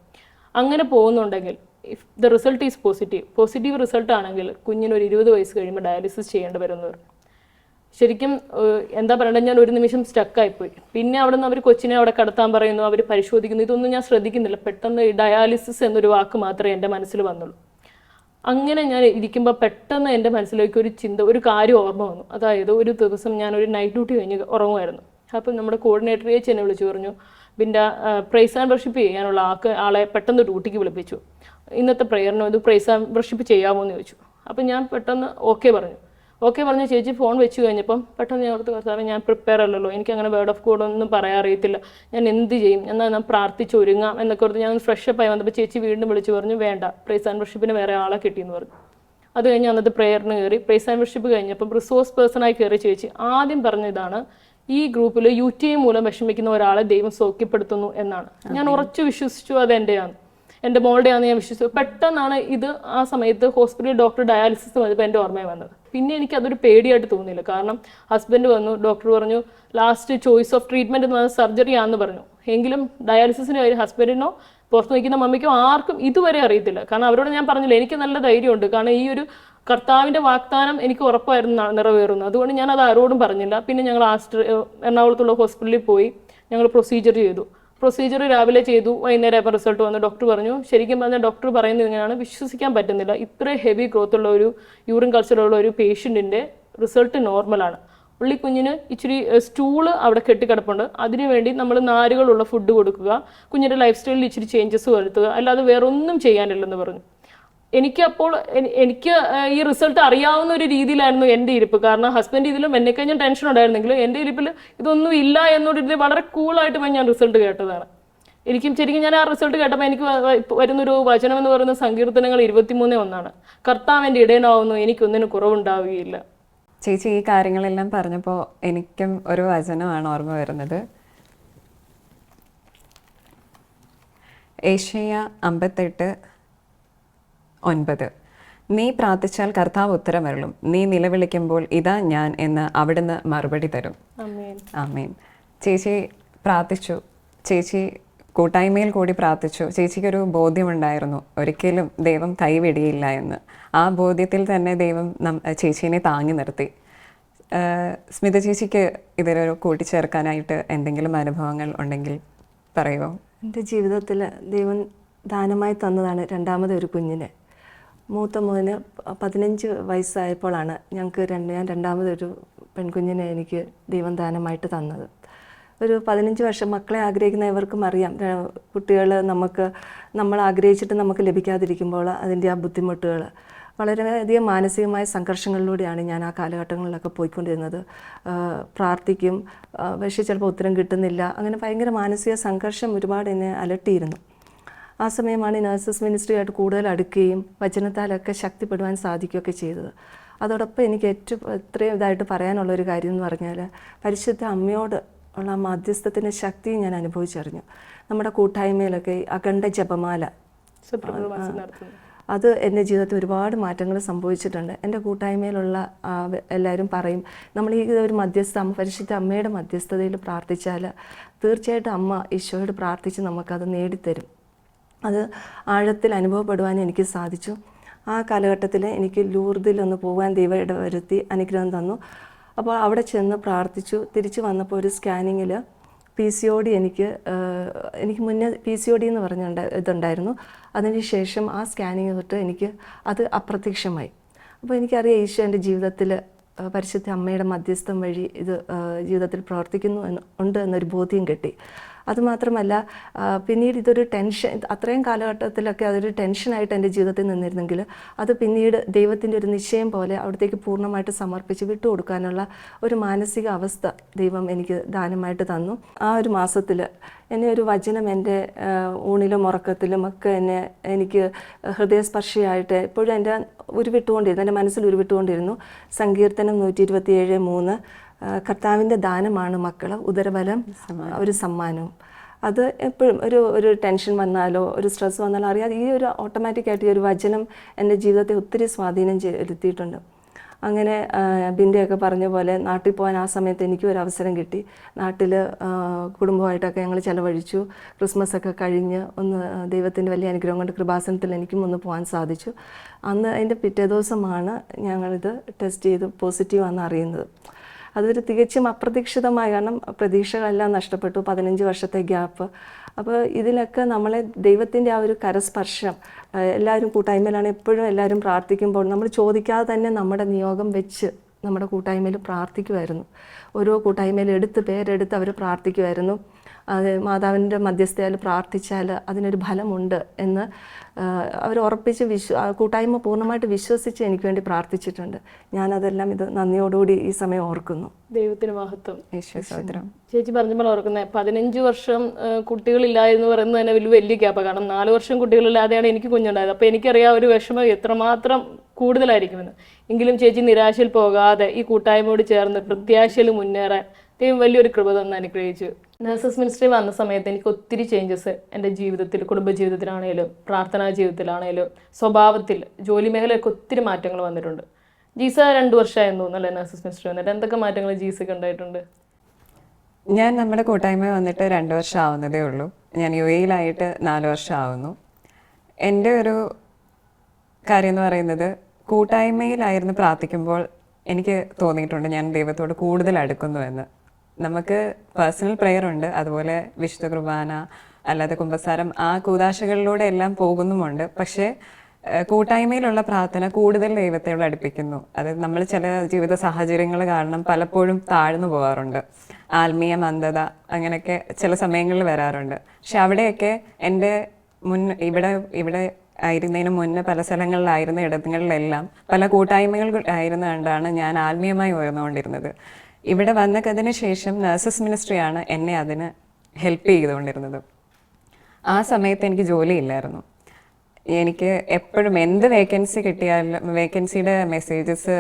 അങ്ങനെ പോകുന്നുണ്ടെങ്കിൽ if the result is positive result ആണെങ്കിൽ കുഞ്ഞിന് ഒരു 20 വയസ്സ് കഴിയുമ്പോൾ ഡയാലിസിസ് ചെയ്യേണ്ടി വരുമെന്ന് പറഞ്ഞു. ശരിക്കും എന്താ പറയണ്ടത്, ഞാൻ ഒരു നിമിഷം സ്റ്റക്കായിപ്പോയി. പിന്നെ അവിടെ നിന്ന് അവർ കൊച്ചിനെ അവിടെ കടത്താൻ പറയുന്നു, അവർ പരിശോധിക്കുന്നു, ഇതൊന്നും ഞാൻ ശ്രദ്ധിക്കുന്നില്ല. പെട്ടെന്ന് ഡയാലിസിസ് എന്നൊരു വാക്ക് മാത്രമേ എൻ്റെ മനസ്സിൽ വന്നുള്ളൂ. അങ്ങനെ ഞാൻ ഇരിക്കുമ്പോൾ പെട്ടെന്ന് എൻ്റെ മനസ്സിലേക്ക് ഒരു കാര്യം ഓർമ്മ വന്നു. അതായത് ഒരു ദിവസം ഞാനൊരു നൈറ്റ് ഡ്യൂട്ടി കഴിഞ്ഞ് ഉറങ്ങുമായിരുന്നു. അപ്പം നമ്മുടെ കോർഡിനേറ്റർ ചേച്ചി എന്നെ വിളിച്ചു പറഞ്ഞു, പിന്നെ പ്രൈസ് ആൻഡ് വർഷിപ്പ് ചെയ്യാനുള്ള ആളെ പെട്ടെന്ന് ഡ്യൂട്ടിക്ക് വിളിപ്പിച്ചു. ഇന്നത്തെ പ്രേയറിന് ഇത് പ്രൈസ് ആൻഡ് വർഷിപ്പ് ചെയ്യാമോ എന്ന് ചോദിച്ചു. അപ്പം ഞാൻ പെട്ടെന്ന് ഓക്കെ പറഞ്ഞു. ചേച്ചി ഫോൺ വെച്ച് കഴിഞ്ഞപ്പം പെട്ടെന്ന് ഞാൻ ഓർത്ത്, കർത്താവേ ഞാൻ പ്രിപ്പയർ അല്ലല്ലോ, എനിക്കങ്ങനെ വേർഡ് ഓഫ് ഗോഡ് ഒന്നും പറയാൻ അറിയത്തില്ല, ഞാൻ എന്ത് ചെയ്യും, എന്നാൽ ഞാൻ പ്രാർത്ഥിച്ച് ഒരുങ്ങാം എന്നൊക്കെ ഓർത്ത് ഞാൻ ഫ്രഷപ്പ് ആയി വന്നപ്പോൾ ചേച്ചി വീണ്ടും വിളിച്ച് പറഞ്ഞു, വേണ്ട, പ്രൈസ് ആൻഡ് വർഷിപ്പിന് വേറെ ആളെ കിട്ടിയെന്ന് പറഞ്ഞു. അത് കഴിഞ്ഞ് അന്നത്തെ പ്രേയറിന് കയറി. പ്രൈസ് ആൻഡ് വർഷിപ്പ് കഴിഞ്ഞപ്പം റിസോഴ്സ് പേഴ്സണായി കയറി ചേച്ചി ആദ്യം പറഞ്ഞ ഇതാണ്, ഈ ഗ്രൂപ്പിൽ UTI മൂലം വിഷമിക്കുന്ന ഒരാളെ ദൈവം സൗഖ്യപ്പെടുത്തുന്നു എന്നാണ്. ഞാൻ ഉറച്ചു വിശ്വസിച്ചു അത് എൻ്റെയാണ്, എൻ്റെ മോളുടെയാണെന്ന് ഞാൻ വിശ്വസിച്ചു. പെട്ടെന്നാണ് ഇത് ആ സമയത്ത് ഹോസ്പിറ്റലിൽ ഡോക്ടർ ഡയാലിസിസ് വന്നപ്പോൾ എൻ്റെ ഓർമ്മയിൽ വന്നത്. പിന്നെ എനിക്കതൊരു പേടിയായിട്ട് തോന്നിയില്ല. കാരണം ഹസ്ബൻഡ് വന്നു, ഡോക്ടർ പറഞ്ഞു ലാസ്റ്റ് ചോയ്സ് ഓഫ് ട്രീറ്റ്മെൻറ്റ് എന്ന് പറഞ്ഞാൽ സർജറി ആണെന്ന് പറഞ്ഞു. എങ്കിലും ഡയാലിസിസിൻ്റെ കാര്യം ഹസ്ബൻഡിനോ പുറത്ത് നിൽക്കുന്ന മമ്മിക്കോ ആർക്കും ഇതുവരെ അറിയത്തില്ല. കാരണം അവരോട് ഞാൻ പറഞ്ഞില്ല, എനിക്ക് നല്ല ധൈര്യമുണ്ട്. കാരണം ഈ ഒരു കർത്താവിൻ്റെ വാഗ്ദാനം എനിക്ക് ഉറപ്പായിരുന്നു നിറവേറുന്നു. അതുകൊണ്ട് ഞാൻ അത് ആരോടും പറഞ്ഞില്ല. പിന്നെ ഞങ്ങൾ എറണാകുളത്തുള്ള ഹോസ്പിറ്റലിൽ പോയി ഞങ്ങൾ പ്രൊസീജിയർ ചെയ്തു. പ്രൊസീജിയർ രാവിലെ ചെയ്തു, വൈകുന്നേരം ആയപ്പോൾ റിസൾട്ട് വന്നു. ഡോക്ടർ പറഞ്ഞു, ശരിക്കും പറഞ്ഞാൽ ഡോക്ടർ പറയുന്നത് ഇങ്ങനെയാണ്, വിശ്വസിക്കാൻ പറ്റുന്നില്ല, ഇത്ര ഹെവി ഗ്രോത്ത് ഉള്ള ഒരു യൂറിൻ കൾച്ചറുള്ള ഒരു പേഷ്യൻറ്റിൻ്റെ റിസൾട്ട് നോർമലാണ്. ഉള്ളി കുഞ്ഞിന് ഇച്ചിരി സ്റ്റൂള് അവിടെ കെട്ടിക്കിടപ്പുണ്ട്. അതിനുവേണ്ടി നമ്മൾ നാരുകളുള്ള ഫുഡ് കൊടുക്കുക, കുഞ്ഞിൻ്റെ ലൈഫ് സ്റ്റൈലിൽ ഇച്ചിരി ചേഞ്ചസ് വരുത്തുക, അല്ലാതെ വേറെ ഒന്നും ചെയ്യാനില്ലെന്ന് പറഞ്ഞു. എനിക്ക് ഈ റിസൾട്ട് അറിയാവുന്ന ഒരു രീതിയിലായിരുന്നു എൻ്റെ ഇരിപ്പ്. കാരണം ഹസ്ബൻഡ് ഇതിലും എന്നെ കഴിഞ്ഞാൽ ടെൻഷൻ ഉണ്ടായിരുന്നെങ്കിലും എൻ്റെ ഇരിപ്പിൽ ഇതൊന്നും ഇല്ല എന്നൊരു ഇതിൽ വളരെ കൂളായിട്ട് ഞാൻ റിസൾട്ട് കേട്ടതാണ്. ശരിക്കും ഞാൻ ആ റിസൾട്ട് കേട്ടപ്പോൾ എനിക്ക് വരുന്നൊരു വചനം എന്ന് പറയുന്ന സങ്കീർത്തനങ്ങൾ 23:1 കർത്താവിൻ്റെ ഇടയനാവുന്നു, എനിക്കൊന്നിനും കുറവുണ്ടാവുകയില്ല. ചേച്ചി ഈ കാര്യങ്ങളെല്ലാം പറഞ്ഞപ്പോൾ എനിക്കും ഒരു വചനമാണ് ഓർമ്മ വരുന്നത്. ഏശയ്യ 58:9 നീ പ്രാർത്ഥിച്ചാൽ കർത്താവ് ഉത്തരമരുളും, നീ നിലവിളിക്കുമ്പോൾ ഇതാ ഞാൻ എന്ന് അവിടുന്ന് മറുപടി തരും. ആമേൻ. ചേച്ചി പ്രാർത്ഥിച്ചു, ചേച്ചി കൂട്ടായ്മയിൽ കൂടി പ്രാർത്ഥിച്ചു. ചേച്ചിക്കൊരു ബോധ്യമുണ്ടായിരുന്നു ഒരിക്കലും ദൈവം കൈവിടിയില്ല എന്ന്. ആ ബോധ്യത്തിൽ തന്നെ ദൈവം ചേച്ചീനെ താങ്ങി നിർത്തി. സ്മിത ചേച്ചിക്ക് ഇതിലൊരു കൂട്ടിച്ചേർക്കാനായിട്ട് എന്തെങ്കിലും അനുഭവങ്ങൾ ഉണ്ടെങ്കിൽ പറയുമോ? എൻ്റെ ജീവിതത്തിൽ ദൈവം ദാനമായി തന്നതാണ് രണ്ടാമതൊരു കുഞ്ഞിനെ. മൂത്ത മോന് 15 വയസ്സായപ്പോഴാണ് ഞാൻ രണ്ടാമതൊരു പെൺകുഞ്ഞിനെ എനിക്ക് ദൈവം ദാനമായിട്ട് തന്നത്. ഒരു 15 വർഷം മക്കളെ ആഗ്രഹിക്കുന്നവർക്കും അറിയാം, കുട്ടികൾ നമ്മൾ ആഗ്രഹിച്ചിട്ട് നമുക്ക് ലഭിക്കാതിരിക്കുമ്പോൾ അതിൻ്റെ ആ ബുദ്ധിമുട്ടുകൾ, വളരെയധികം മാനസികമായ സംഘർഷങ്ങളിലൂടെയാണ് ഞാൻ ആ കാലഘട്ടങ്ങളിലൊക്കെ പോയിക്കൊണ്ടിരുന്നത്. പ്രാർത്ഥിക്കും, പക്ഷേ ചിലപ്പോൾ ഉത്തരം കിട്ടുന്നില്ല. അങ്ങനെ ഭയങ്കര മാനസിക സംഘർഷം ഒരുപാട് എന്നെ അലട്ടിയിരുന്നു. ആ സമയമാണ് നഴ്സസ് മിനിസ്ട്രിയായിട്ട് കൂടുതൽ അടുക്കുകയും വചനത്താലൊക്കെ ശക്തിപ്പെടുവാൻ സാധിക്കുകയൊക്കെ ചെയ്തത്. അതോടൊപ്പം എനിക്ക് ഏറ്റവും ഇത്രയും ഇതായിട്ട് പറയാനുള്ളൊരു കാര്യം എന്ന് പറഞ്ഞാൽ, പരിശുദ്ധ അമ്മയോട് ഉള്ള ആ മധ്യസ്ഥത്തിൻ്റെ ശക്തി ഞാൻ അനുഭവിച്ചറിഞ്ഞു. നമ്മുടെ കൂട്ടായ്മയിലൊക്കെ ഈ അഖണ്ഡ ജപമാല സെപ്റ്റംബർ മാസം നടത്തുന്നു. അത് എൻ്റെ ജീവിതത്തിൽ ഒരുപാട് മാറ്റങ്ങൾ സംഭവിച്ചിട്ടുണ്ട്. എൻ്റെ കൂട്ടായ്മയിലുള്ള എല്ലാവരും പറയും, നമ്മൾ ഈ ഒരു മധ്യസ്ഥ പരിശുദ്ധ അമ്മയുടെ മധ്യസ്ഥതയിൽ പ്രാർത്ഥിച്ചാൽ തീർച്ചയായിട്ടും അമ്മ ഈശോയോട് പ്രാർത്ഥിച്ച് നമുക്കത് നേടിത്തരും. അത് ആഴത്തിൽ അനുഭവപ്പെടുവാൻ എനിക്ക് സാധിച്ചു. ആ കാലഘട്ടത്തിൽ എനിക്ക് ലൂർദിലൊന്ന് പോകാൻ ദൈവം ഇടവരുത്തി അനുഗ്രഹം തന്നു. അപ്പോൾ അവിടെ ചെന്ന് പ്രാർത്ഥിച്ചു. തിരിച്ച് വന്നപ്പോൾ ഒരു സ്കാനിങ്ങിൽ PCOD എനിക്ക് മുന്നേ PCOD എന്ന് ഇതുണ്ടായിരുന്നു. അതിനുശേഷം ആ സ്കാനിങ് തൊട്ട് എനിക്ക് അത് അപ്രത്യക്ഷമായി. അപ്പോൾ എനിക്കറിയാം ഈശോ എൻ്റെ ജീവിതത്തിൽ പരിശുദ്ധ അമ്മയുടെ മധ്യസ്ഥം വഴി ഇത് ജീവിതത്തിൽ പ്രവർത്തിക്കുന്നു ഉണ്ട് എന്നൊരു ബോധ്യം കിട്ടി. അതുമാത്രമല്ല പിന്നീട് ഇതൊരു ടെൻഷൻ, അത്രയും കാലഘട്ടത്തിലൊക്കെ അതൊരു ടെൻഷനായിട്ട് എൻ്റെ ജീവിതത്തിൽ നിന്നിരുന്നെങ്കിൽ അത് പിന്നീട് ദൈവത്തിൻ്റെ ഒരു നിശ്ചയം പോലെ അവിടത്തേക്ക് പൂർണ്ണമായിട്ട് സമർപ്പിച്ച് വിട്ടുകൊടുക്കാനുള്ള ഒരു മാനസിക അവസ്ഥ ദൈവം എനിക്ക് ദാനമായിട്ട് തന്നു. ആ ഒരു മാസത്തിൽ എന്നെ ഒരു വചനം എൻ്റെ ഊണിലും ഉറക്കത്തിലും ഒക്കെ എനിക്ക് ഹൃദയസ്പർശിയായിട്ട് എപ്പോഴും എൻ്റെ എൻ്റെ മനസ്സിൽ ഉരുവിട്ടുകൊണ്ടിരുന്നു. സങ്കീർത്തനം 127:3, കർത്താവിൻ്റെ ദാനമാണ് മക്കൾ, ഉദരബലം ഒരു സമ്മാനവും. അത് എപ്പോഴും ഒരു ടെൻഷൻ വന്നാലോ ഒരു സ്ട്രെസ് വന്നാലോ അറിയാതെ ഈ ഒരു ഓട്ടോമാറ്റിക്കായിട്ട് ഈ ഒരു വചനം എൻ്റെ ജീവിതത്തെ ഒത്തിരി സ്വാധീനം ചെലുത്തിയിട്ടുണ്ട്. അങ്ങനെ ബിന്ദയൊക്കെ പറഞ്ഞ പോലെ നാട്ടിൽ പോകാൻ ആ സമയത്ത് എനിക്കും ഒരു അവസരം കിട്ടി. നാട്ടിൽ കുടുംബമായിട്ടൊക്കെ ഞങ്ങൾ ചിലവഴിച്ചു. ക്രിസ്മസൊക്കെ കഴിഞ്ഞ് ഒന്ന് ദൈവത്തിൻ്റെ വലിയ അനുഗ്രഹം കൊണ്ട് കൃപാസനത്തിൽ എനിക്കും ഒന്ന് പോകാൻ സാധിച്ചു. അന്ന് അതിൻ്റെ പിറ്റേ ദിവസമാണ് ഞങ്ങളിത് ടെസ്റ്റ് ചെയ്ത് പോസിറ്റീവാണെന്ന് അറിയുന്നത്. അതൊരു തികച്ചും അപ്രതീക്ഷിതമായ, കാരണം പ്രതീക്ഷകളെല്ലാം നഷ്ടപ്പെട്ടു, 15 വർഷത്തെ ഗ്യാപ്പ്. അപ്പോൾ ഇതിലൊക്കെ നമ്മളെ ദൈവത്തിൻ്റെ ആ ഒരു കരസ്പർശം, എല്ലാവരും കൂട്ടായ്മയിലാണ് എപ്പോഴും എല്ലാവരും പ്രാർത്ഥിക്കുമ്പോൾ നമ്മൾ ചോദിക്കാതെ തന്നെ നമ്മുടെ നിയോഗം വെച്ച് നമ്മുടെ കൂട്ടായ്മയിൽ പ്രാർത്ഥിക്കുമായിരുന്നു. ഓരോ കൂട്ടായ്മയിൽ പേരെടുത്ത് അവർ പ്രാർത്ഥിക്കുമായിരുന്നു. അത് മാതാവിൻ്റെ മധ്യസ്ഥയാൽ പ്രാർത്ഥിച്ചാൽ അതിനൊരു ഫലമുണ്ട് എന്ന് അവർ ഉറപ്പിച്ച് കൂട്ടായ്മ പൂർണ്ണമായിട്ട് വിശ്വസിച്ച് എനിക്ക് വേണ്ടി പ്രാർത്ഥിച്ചിട്ടുണ്ട്. ഞാനതെല്ലാം ഇത് നന്ദിയോടുകൂടി ഈ സമയം ഓർക്കുന്നു. ദൈവത്തിന് മഹത്വം. ഈശ്വരം. ചേച്ചി പറഞ്ഞപ്പോൾ ഓർക്കുന്നത് 15 വർഷം കുട്ടികളില്ല എന്ന് പറയുന്നത് തന്നെ വലിയ ഗ്യാപ്പാണ്. കാരണം 4 വർഷം കുട്ടികളില്ലാതെയാണ് എനിക്ക് കുഞ്ഞുണ്ടായത്. അപ്പോൾ എനിക്കറിയാം ഒരു വിഷമം എത്രമാത്രം കൂടുതലായിരിക്കുമെന്ന്. എങ്കിലും ചേച്ചി നിരാശയിൽ പോകാതെ ഈ കൂട്ടായ്മയോട് ചേർന്ന് പ്രത്യാശയിൽ മുന്നേറാൻ ദൈവം വലിയൊരു കൃപ തന്ന് അനുഗ്രഹിച്ചു. നഴ്സസ് മിനിസ്ട്രി വന്ന സമയത്ത് എനിക്ക് ഒത്തിരി ചേഞ്ചസ് എൻ്റെ ജീവിതത്തിൽ, കുടുംബജീവിതത്തിലാണേലും പ്രാർത്ഥനാ ജീവിതത്തിലാണേലും സ്വഭാവത്തിൽ, ജോലി മേഖലയൊക്കെ ഒത്തിരി മാറ്റങ്ങൾ വന്നിട്ടുണ്ട്. ജീസ 2 വർഷമായെന്ന് തോന്നുന്നല്ലേ നഴ്സസ് മിനിസ്ട്രി വന്നിട്ട്? എന്തൊക്കെ മാറ്റങ്ങൾ ജീസക്ക് ഉണ്ടായിട്ടുണ്ട്? ഞാൻ നമ്മുടെ കൂട്ടായ്മ വന്നിട്ട് 2 വർഷം ആവുന്നതേ ഉള്ളൂ. ഞാൻ UAE-ലായിട്ട് 4 വർഷം ആവുന്നു. എൻ്റെ ഒരു കാര്യം എന്ന് പറയുന്നത്, കൂട്ടായ്മയിലായിരുന്നു പ്രാർത്ഥിക്കുമ്പോൾ എനിക്ക് തോന്നിയിട്ടുണ്ട് ഞാൻ ദൈവത്തോട് കൂടുതൽ അടുക്കുന്നു എന്ന്. നമുക്ക് പേഴ്സണൽ പ്രെയർ ഉണ്ട്, അതുപോലെ വിശുദ്ധ കുർബാന, അല്ലാതെ കുമ്പസാരം, ആ കൂദാശകളിലൂടെ എല്ലാം പോകുന്നുമുണ്ട്. പക്ഷേ കൂട്ടായ്മയിലുള്ള പ്രാർത്ഥന കൂടുതൽ ദൈവത്തോട് അടുപ്പിക്കുന്നു. അത് നമ്മൾ ചില ജീവിത സാഹചര്യങ്ങൾ കാരണം പലപ്പോഴും താഴ്ന്നു പോകാറുണ്ട്. ആത്മീയ മന്ദത അങ്ങനെയൊക്കെ ചില സമയങ്ങളിൽ വരാറുണ്ട്. പക്ഷെ അവിടെയൊക്കെ എൻ്റെ ഇവിടെ ആയിരുന്നതിന് മുന്നേ പല സ്ഥലങ്ങളിലായിരുന്ന ഇടങ്ങളിലെല്ലാം പല കൂട്ടായ്മകൾ ആയിരുന്ന കണ്ടാണ് ഞാൻ ആത്മീയമായി ഉയർന്നുകൊണ്ടിരുന്നത്. ഇവിടെ വന്നതിന് ശേഷം നഴ്സസ് മിനിസ്ട്രിയാണ് എന്നെ അതിന് ഹെൽപ്പ് ചെയ്തുകൊണ്ടിരുന്നത്. ആ സമയത്ത് എനിക്ക് ജോലിയില്ലായിരുന്നു. എനിക്ക് എപ്പോഴും എന്ത് വേക്കൻസി കിട്ടിയാലും വേക്കൻസിയുടെ മെസ്സേജസ്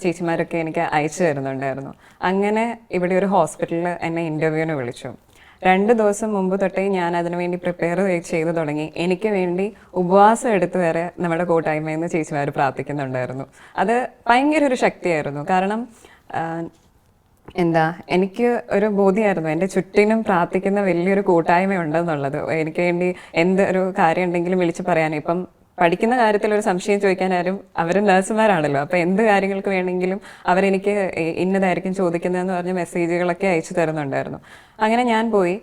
ചേച്ചിമാരൊക്കെ എനിക്ക് അയച്ചു തരുന്നുണ്ടായിരുന്നു. അങ്ങനെ ഇവിടെ ഒരു ഹോസ്പിറ്റലിൽ എന്നെ ഇൻ്റർവ്യൂവിന് വിളിച്ചു. 2 ദിവസം മുമ്പ് തൊട്ടേ ഞാൻ അതിനു വേണ്ടി പ്രിപ്പയർ ചെയ്തു തുടങ്ങി. എനിക്ക് വേണ്ടി ഉപവാസം എടുത്ത് വരെ നമ്മുടെ കൂട്ടായ്മയിൽ നിന്ന് ചേച്ചിമാർ പ്രാർത്ഥിക്കുന്നുണ്ടായിരുന്നു. അത് ഭയങ്കര ഒരു ശക്തിയായിരുന്നു. കാരണം എനിക്ക് ഒരു ബോധ്യമായിരുന്നു എൻ്റെ ചുറ്റിനും പ്രാർത്ഥിക്കുന്ന വലിയൊരു കൂട്ടായ്മ ഉണ്ടെന്നുള്ളത്. എനിക്ക് വേണ്ടി എന്തൊരു കാര്യം ഉണ്ടെങ്കിലും വിളിച്ച് പറയാനും, ഇപ്പം പഠിക്കുന്ന കാര്യത്തിൽ ഒരു സംശയം ചോദിക്കാനാരും അവർ നഴ്സുമാരാണല്ലോ, അപ്പോൾ എന്ത് കാര്യങ്ങൾക്ക് വേണമെങ്കിലും അവരെനിക്ക് ഇന്നതായിരിക്കും ചോദിക്കുന്നതെന്ന് പറഞ്ഞ മെസ്സേജുകളൊക്കെ അയച്ചു തരുന്നുണ്ടായിരുന്നു. അങ്ങനെ ഞാൻ പോയി.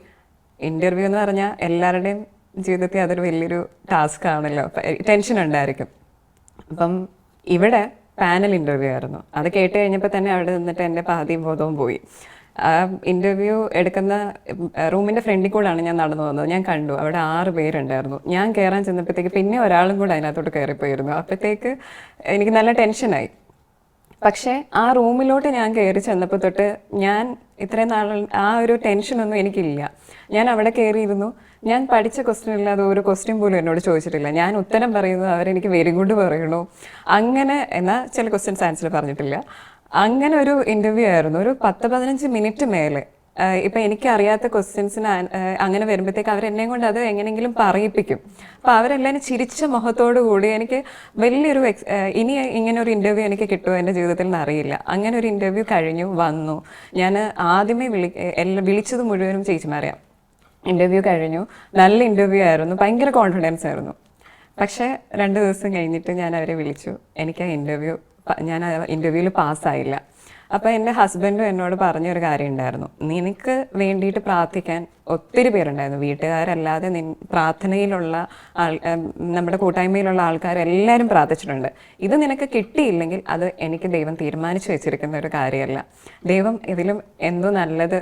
ഇൻ്റർവ്യൂ എന്ന് പറഞ്ഞാൽ എല്ലാവരുടെയും ജീവിതത്തിൽ അതൊരു വലിയൊരു ടാസ്ക് ആണല്ലോ, ടെൻഷൻ ഉണ്ടായിരിക്കും. അപ്പം ഇവിടെ പാനൽ ഇൻ്റർവ്യൂ ആയിരുന്നു. അത് കേട്ട് കഴിഞ്ഞപ്പോൾ തന്നെ അവിടെ നിന്നിട്ട് എൻ്റെ പാതിയും ബോധവും പോയി. ആ ഇൻ്റർവ്യൂ എടുക്കുന്ന റൂമിൻ്റെ ഫ്രണ്ടിൽ കൂടെയാണ് ഞാൻ നടന്നു വന്നത്. ഞാൻ കണ്ടു അവിടെ 6 പേരുണ്ടായിരുന്നു. ഞാൻ കയറാൻ ചെന്നപ്പോഴത്തേക്ക് പിന്നെ ഒരാളും കൂടെ അതിനകത്തോട്ട് കയറിപ്പോയിരുന്നു. അപ്പോഴത്തേക്ക് എനിക്ക് നല്ല ടെൻഷനായി. പക്ഷേ ആ റൂമിലോട്ട് ഞാൻ കയറി ചെന്നപ്പോൾ തൊട്ട് ഞാൻ ഇത്രയും നാൾ ആ ഒരു ടെൻഷനൊന്നും എനിക്കില്ല. ഞാൻ അവിടെ കയറിയിരുന്നു. ഞാൻ പഠിച്ച ക്വസ്റ്റ്യൻ ഇല്ലാതെ ഒരു ക്വസ്റ്റ്യൻ പോലും എന്നോട് ചോദിച്ചിട്ടില്ല. ഞാൻ ഉത്തരം പറയുന്നു, അവരെനിക്ക് വെരി ഗുഡ് പറയണു. അങ്ങനെ എന്നാൽ ചില ക്വസ്റ്റ്യൻസ് ആൻസർ പറഞ്ഞിട്ടില്ല. അങ്ങനെ ഒരു ഇൻ്റർവ്യൂ ആയിരുന്നു. ഒരു 10-15 മിനിറ്റ് മേലെ ഇപ്പം എനിക്കറിയാത്ത ക്വസ്റ്റ്യൻസിന് അങ്ങനെ വരുമ്പോഴത്തേക്ക് അവരെന്നെ കൊണ്ട് അത് എങ്ങനെയെങ്കിലും പറയിപ്പിക്കും. അപ്പോൾ അവരെല്ലാവരും ചിരിച്ച മുഖത്തോടു കൂടി എനിക്ക് വലിയൊരു ഇനി ഇങ്ങനെ ഒരു ഇൻ്റർവ്യൂ എനിക്ക് കിട്ടുമോ എൻ്റെ ജീവിതത്തിൽ നിന്ന് അറിയില്ല. അങ്ങനെ ഒരു ഇൻ്റർവ്യൂ കഴിഞ്ഞു വന്നു. ഞാൻ ആദ്യമേ വിളിച്ചത് മുഴുവനും ചേച്ചിമാരെയാണ്. ഇൻ്റർവ്യൂ കഴിഞ്ഞു, നല്ല ഇൻ്റർവ്യൂ ആയിരുന്നു, ഭയങ്കര കോൺഫിഡൻസ് ആയിരുന്നു. പക്ഷേ 2 ദിവസം കഴിഞ്ഞിട്ട് ഞാൻ അവരെ വിളിച്ചു. എനിക്ക് ഞാൻ ആ ഇൻ്റർവ്യൂവിൽ പാസ്സായില്ല. അപ്പോൾ എൻ്റെ ഹസ്ബൻഡും എന്നോട് പറഞ്ഞൊരു കാര്യം ഉണ്ടായിരുന്നു, നിനക്ക് വേണ്ടിയിട്ട് പ്രാർത്ഥിക്കാൻ ഒത്തിരി പേരുണ്ടായിരുന്നു, വീട്ടുകാരല്ലാതെ പ്രാർത്ഥനയിലുള്ള നമ്മുടെ കൂട്ടായ്മയിലുള്ള ആൾക്കാരെല്ലാവരും പ്രാർത്ഥിച്ചിട്ടുണ്ട്. ഇത് നിനക്ക് കിട്ടിയില്ലെങ്കിൽ അത് എനിക്ക് ദൈവം തീരുമാനിച്ചു വെച്ചിരിക്കുന്ന ഒരു കാര്യമല്ല, ദൈവം ഇതിലും എന്തോ നല്ലത്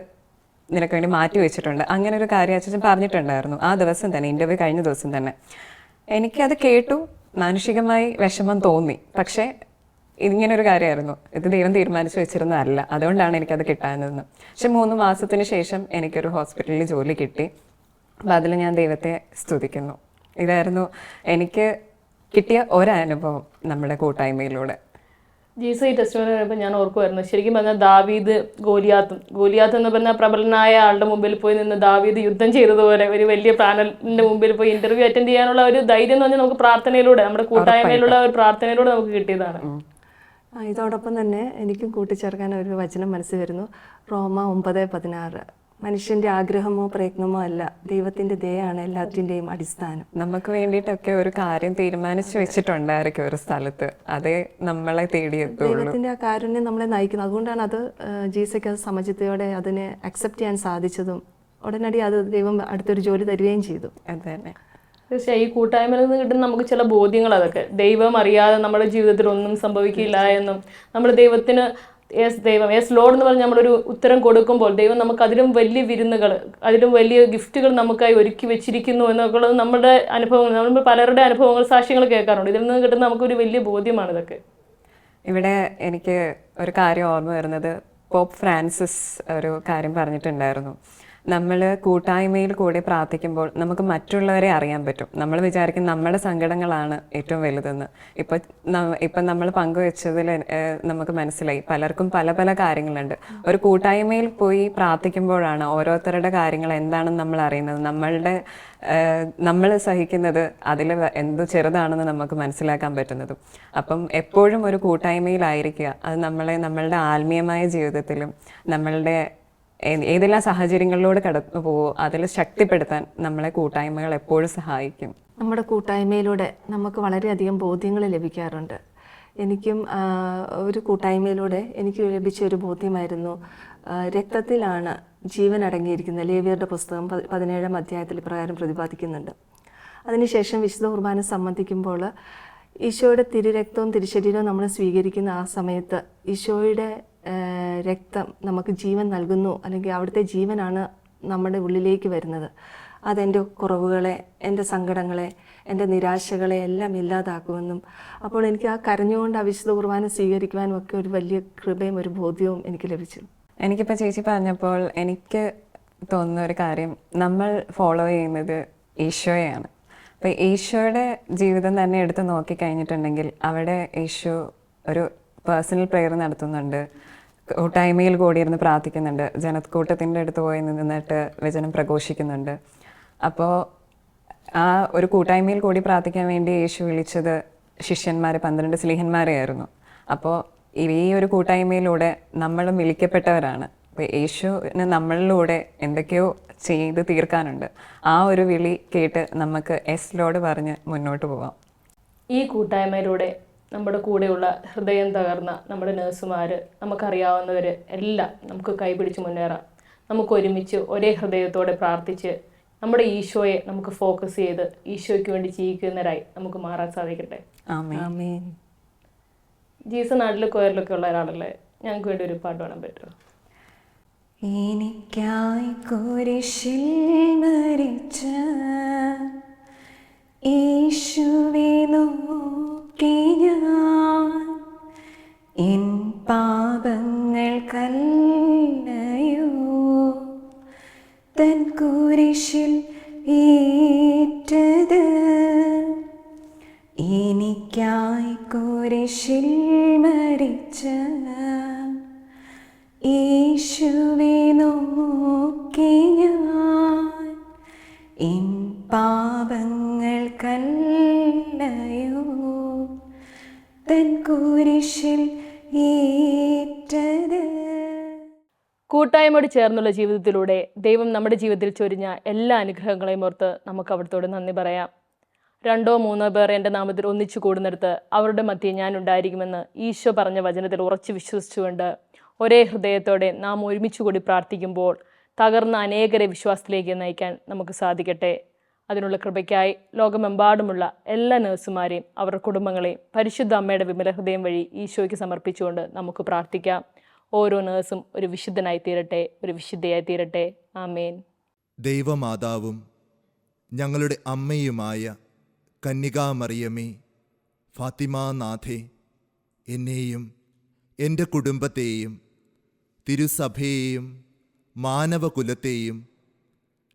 നിനക്ക് വേണ്ടി മാറ്റി വെച്ചിട്ടുണ്ട്. അങ്ങനെ ഒരു കാര്യം അച്ഛൻ പറഞ്ഞിട്ടുണ്ടായിരുന്നു ആ ദിവസം തന്നെ, ഇൻ്റർവ്യൂ കഴിഞ്ഞ ദിവസം തന്നെ. എനിക്കത് കേട്ടു, മാനുഷികമായി വിഷമം തോന്നി. പക്ഷേ ഇങ്ങനൊരു കാര്യമായിരുന്നു, ഇത് ദൈവം തീരുമാനിച്ചു വെച്ചിരുന്നതല്ല, അതുകൊണ്ടാണ് എനിക്കത് കിട്ടാഞ്ഞതെന്ന്. പക്ഷെ 3 മാസത്തിന് ശേഷം എനിക്കൊരു ഹോസ്പിറ്റലിൽ ജോലി കിട്ടി. അപ്പം അതിൽ ഞാൻ ദൈവത്തെ സ്തുതിക്കുന്നു. ഇതായിരുന്നു എനിക്ക് കിട്ടിയ ഒരനുഭവം നമ്മുടെ കൂട്ടായ്മയിലൂടെ. ജീസസ് ഈ ടെസ്റ്റിമോണി പറയുമ്പോൾ ഞാൻ ഓർക്കുമായിരുന്നു, ശരിക്കും പറഞ്ഞാൽ ദാവീദ് ഗോലിയാത്ത് എന്ന് പറഞ്ഞാൽ പ്രബലനായ ആളുടെ മുമ്പിൽ പോയി നിന്ന് ദാവീദ് യുദ്ധം ചെയ്തതുപോലെ ഒരു വലിയ പാനലിന്റെ മുമ്പിൽ പോയി ഇന്റർവ്യൂ അറ്റൻഡ് ചെയ്യാനുള്ള ഒരു ധൈര്യം എന്ന് പറഞ്ഞാൽ നമുക്ക് പ്രാർത്ഥനയിലൂടെ, നമ്മുടെ കൂട്ടായ്മയിലുള്ള ഒരു പ്രാർത്ഥനയിലൂടെ നമുക്ക് കിട്ടിയതാണ്. ഇതോടൊപ്പം തന്നെ എനിക്കും കൂട്ടിച്ചേർക്കാൻ ഒരു വചനം മനസ്സിൽ വരുന്നു, റോമ 9:16. മനുഷ്യന്റെ ആഗ്രഹമോ പ്രയത്നമോ അല്ല, ദൈവത്തിന്റെ ദയയാണ് എല്ലാത്തിൻ്റെയും അടിസ്ഥാനം. നമുക്ക് വേണ്ടിയിട്ടൊക്കെ ഒരു കാര്യം തീരുമാനിച്ചു വെച്ചിട്ടുണ്ടായിരിക്കും ഒരു സ്ഥലത്ത്, അതേ നമ്മളെ തേടിയെത്തുള്ളൂ. ദൈവത്തിന്റെ ആ കാരുണ്യം നമ്മളെ നയിക്കുന്നു. അതുകൊണ്ടാണ് അത് ജീസയ്ക്ക് അത് സമചിത്തയോടെ അതിനെ അക്സെപ്റ്റ് ചെയ്യാൻ സാധിച്ചതും ഉടനടി അത് ദൈവം അടുത്തൊരു ജോലി തരികയും ചെയ്തു. അതന്നെ. തീർച്ചയായും ഈ കൂട്ടായ്മയിൽ നിന്ന് കിട്ടുന്ന നമുക്ക് ചില ബോധ്യങ്ങൾ, അതൊക്കെ ദൈവം അറിയാതെ നമ്മുടെ ജീവിതത്തിൽ ഒന്നും സംഭവിക്കില്ല എന്നും, നമ്മൾ ദൈവത്തിന് യെസ് ലോഡ് എന്ന് പറഞ്ഞ് നമ്മളൊരു ഉത്തരം കൊടുക്കുമ്പോൾ ദൈവം നമുക്ക് അതിലും വലിയ വിരുന്നുകൾ, അതിലും വലിയ ഗിഫ്റ്റുകൾ നമുക്കായി ഒരുക്കി വെച്ചിരിക്കുന്നു എന്നൊക്കെ നമ്മുടെ അനുഭവങ്ങൾ, നമ്മൾ പലരുടെ അനുഭവങ്ങൾ, സാക്ഷ്യങ്ങൾ കേൾക്കാറുണ്ട്. ഇതിൽ നിന്ന് കിട്ടുന്ന നമുക്കൊരു വലിയ ബോധ്യമാണ് ഇതൊക്കെ. ഇവിടെ എനിക്ക് ഒരു കാര്യം ഓർമ്മ വരുന്നത്, പോപ്പ് ഫ്രാൻസിസ് ഒരു കാര്യം പറഞ്ഞിട്ടുണ്ടായിരുന്നു, നമ്മൾ കൂട്ടായ്മയിൽ കൂടി പ്രാർത്ഥിക്കുമ്പോൾ നമുക്ക് മറ്റുള്ളവരെ അറിയാൻ പറ്റും. നമ്മൾ വിചാരിക്കും നമ്മുടെ സങ്കടങ്ങളാണ് ഏറ്റവും വലുതെന്ന്. ഇപ്പം നമ്മൾ പങ്കുവെച്ചതിൽ നമുക്ക് മനസ്സിലായി പലർക്കും പല പല കാര്യങ്ങളുണ്ട്. ഒരു കൂട്ടായ്മയിൽ പോയി പ്രാർത്ഥിക്കുമ്പോഴാണ് ഓരോരുത്തരുടെ കാര്യങ്ങൾ എന്താണെന്ന് നമ്മൾ അറിയുന്നത്. നമ്മൾ സഹിക്കുന്നത് അതിൽ എന്തോ ചെറുതാണെന്ന് നമുക്ക് മനസ്സിലാക്കാൻ പറ്റുന്നതും. അപ്പം എപ്പോഴും ഒരു കൂട്ടായ്മയിലായിരിക്കുക, അത് നമ്മളുടെ ആത്മീയമായ ജീവിതത്തിലും നമ്മളുടെ ഏതെല്ലാം സാഹചര്യങ്ങളിലൂടെ കടന്നു പോവോ അതിൽ ശക്തിപ്പെടുത്താൻ നമ്മളെ കൂട്ടായ്മകൾ എപ്പോഴും സഹായിക്കും. നമ്മുടെ കൂട്ടായ്മയിലൂടെ നമുക്ക് വളരെയധികം ബോധ്യങ്ങൾ ലഭിക്കാറുണ്ട്. എനിക്കും ഒരു കൂട്ടായ്മയിലൂടെ എനിക്ക് ലഭിച്ച ഒരു ബോധ്യമായിരുന്നു, രക്തത്തിലാണ് ജീവൻ അടങ്ങിയിരിക്കുന്നത്. ലേവ്യരുടെ പുസ്തകം 17-ാം അധ്യായത്തിൽ പ്രകാരം പ്രതിപാദിക്കുന്നുണ്ട്. അതിനുശേഷം വിശുദ്ധ കുർബാന സംബന്ധിക്കുമ്പോൾ ഈശോയുടെ തിരുരക്തവും തിരുശരീരവും നമ്മൾ സ്വീകരിക്കുന്ന ആ സമയത്ത് ഈശോയുടെ രക്തം നമുക്ക് ജീവൻ നൽകുന്നു, അല്ലെങ്കിൽ അവിടുത്തെ ജീവനാണ് നമ്മുടെ ഉള്ളിലേക്ക് വരുന്നത്. അതെൻ്റെ കുറവുകളെ, എൻ്റെ സങ്കടങ്ങളെ, എൻ്റെ നിരാശകളെ എല്ലാം ഇല്ലാതാക്കുമെന്നും, അപ്പോൾ എനിക്ക് ആ കരഞ്ഞുകൊണ്ട് ആ വിശുദ്ധ കുർബാന സ്വീകരിക്കുവാനും ഒക്കെ ഒരു വലിയ കൃപയും ഒരു ബോധ്യവും എനിക്ക് ലഭിച്ചു. എനിക്കിപ്പോൾ ചേച്ചി പറഞ്ഞപ്പോൾ എനിക്ക് തോന്നുന്ന ഒരു കാര്യം, നമ്മൾ ഫോളോ ചെയ്യുന്നത് ഈശോയാണ്. അപ്പോൾ ഈശോയുടെ ജീവിതം തന്നെ എടുത്ത് നോക്കിക്കഴിഞ്ഞിട്ടുണ്ടെങ്കിൽ അവിടെ ഈശോ ഒരു പേഴ്സണൽ പ്രെയർ നടത്തുന്നുണ്ട്, കൂട്ടായ്മയിൽ കൂടിയിരുന്ന് പ്രാർത്ഥിക്കുന്നുണ്ട്, ജനക്കൂട്ടത്തിൻ്റെ അടുത്ത് പോയി നിന്നിട്ട് വചനം പ്രഘോഷിക്കുന്നുണ്ട്. അപ്പോൾ ആ ഒരു കൂട്ടായ്മയിൽ കൂടി പ്രാർത്ഥിക്കാൻ വേണ്ടി യേശു വിളിച്ചത് 12 സ്ലീഹന്മാരെയായിരുന്നു. അപ്പോൾ ഈ ഒരു കൂട്ടായ്മയിലൂടെ നമ്മളും വിളിക്കപ്പെട്ടവരാണ്. അപ്പോൾ യേശുവിന് നമ്മളിലൂടെ എന്തൊക്കെയോ ചെയ്ത് തീർക്കാനുണ്ട്. ആ ഒരു വിളി കേട്ട് നമുക്ക് ലോഡ് പറഞ്ഞ് മുന്നോട്ട് പോവാം. ഈ കൂട്ടായ്മയിലൂടെ നമ്മുടെ കൂടെയുള്ള ഹൃദയം തകർന്ന നമ്മുടെ നഴ്സുമാർ, നമുക്കറിയാവുന്നവർ എല്ലാം നമുക്ക് കൈപിടിച്ച് മുന്നേറാം. നമുക്ക് ഒരുമിച്ച് ഒരേ ഹൃദയത്തോടെ പ്രാർത്ഥിച്ച് നമ്മുടെ ഈശോയെ നമുക്ക് ഫോക്കസ് ചെയ്ത് ഈശോയ്ക്ക് വേണ്ടി ജീവിക്കുന്നവരായി നമുക്ക് മാറാൻ സാധിക്കട്ടെ. ആമേൻ. ജീസസ് നാട്ടിൽ കൊയറിലൊക്കെ ഉള്ള ഒരാളല്ലേ, ഞങ്ങൾക്ക് വേണ്ടി ഒരു പാട്ട് പാടാൻ പറ്റുമോ? എനിക്കായി കുരിശിൽ മരിച്ച യേശുവേ നോക്കി ഞാൻ എൻ പാപങ്ങൾ കല്ലയോ തൻ കുരിശിൽ ഏറ്റത്. എനിക്കായി കുരിശിൽ മരിച്ച യേശുവേ നോക്കി ഞാൻ എൻ പാപങ്ങൾക്കല്ലയോ തൻ കുരിശിൽ ഏറ്റത്. കൂട്ടായ്മയോട് ചേർന്നുള്ള ജീവിതത്തിലൂടെ ദൈവം നമ്മുടെ ജീവിതത്തിൽ ചൊരിഞ്ഞ എല്ലാ അനുഗ്രഹങ്ങളെയും ഓർത്ത് നമുക്ക് അവിടത്തോട് നന്ദി പറയാം. 2-3 പേർ എൻ്റെ നാമത്തിൽ ഒന്നിച്ചു കൂടുന്നിടത്ത് അവരുടെ മധ്യേ ഞാൻ ഉണ്ടായിരിക്കുമെന്ന് ഈശോ പറഞ്ഞ വചനത്തിൽ ഉറച്ചു വിശ്വസിച്ചുകൊണ്ട് ഒരേ ഹൃദയത്തോടെ നാം ഒരുമിച്ച് കൂടി പ്രാർത്ഥിക്കുമ്പോൾ തകർന്ന അനേകരെ വിശ്വാസത്തിലേക്ക് നയിക്കാൻ നമുക്ക് സാധിക്കട്ടെ. അതിനുള്ള കൃപയ്ക്കായി ലോകമെമ്പാടുമുള്ള എല്ലാ നഴ്സുമാരെയും അവരുടെ കുടുംബങ്ങളെയും പരിശുദ്ധ അമ്മയുടെ വിമല ഹൃദയം വഴി ഈശോയ്ക്ക് സമർപ്പിച്ചുകൊണ്ട് നമുക്ക് പ്രാർത്ഥിക്കാം. ഓരോ നഴ്സും ഒരു വിശുദ്ധനായി തീരട്ടെ, ഒരു വിശുദ്ധയായി തീരട്ടെ. ആമേൻ. ദൈവമാതാവും ഞങ്ങളുടെ അമ്മയുമായ കന്യകാമറിയമേ, ഫാത്തിമാനാഥേ, എന്നെയും എൻ്റെ കുടുംബത്തെയും തിരുസഭയെയും മാനവകുലത്തെയും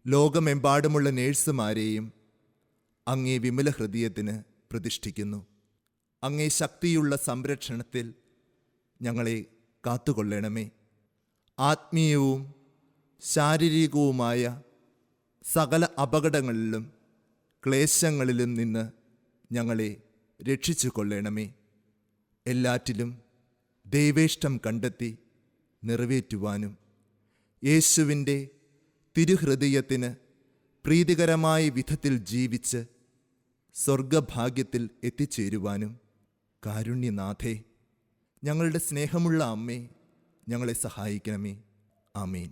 ലോകമെമ്പാടുമുള്ള നേഴ്സുമാരെയും അങ്ങേ വിമല ഹൃദയത്തിന് പ്രതിഷ്ഠിക്കുന്നു. അങ്ങേ ശക്തിയുള്ള സംരക്ഷണത്തിൽ ഞങ്ങളെ കാത്തുകൊള്ളണമേ. ആത്മീയവും ശാരീരികവുമായ സകല അപകടങ്ങളിലും ക്ലേശങ്ങളിലും നിന്ന് ഞങ്ങളെ രക്ഷിച്ചു കൊള്ളണമേ. എല്ലാറ്റിലും ദൈവേഷ്ടം കണ്ടെത്തി നിറവേറ്റുവാനും യേശുവിൻ്റെ തിരുഹൃദയത്തിന് പ്രീതികരമായ വിധത്തിൽ ജീവിച്ച് സ്വർഗഭാഗ്യത്തിൽ എത്തിച്ചേരുവാനും കാരുണ്യനാഥേ, ഞങ്ങളുടെ സ്നേഹമുള്ള അമ്മേ, ഞങ്ങളെ സഹായിക്കണമേ. ആമേൻ.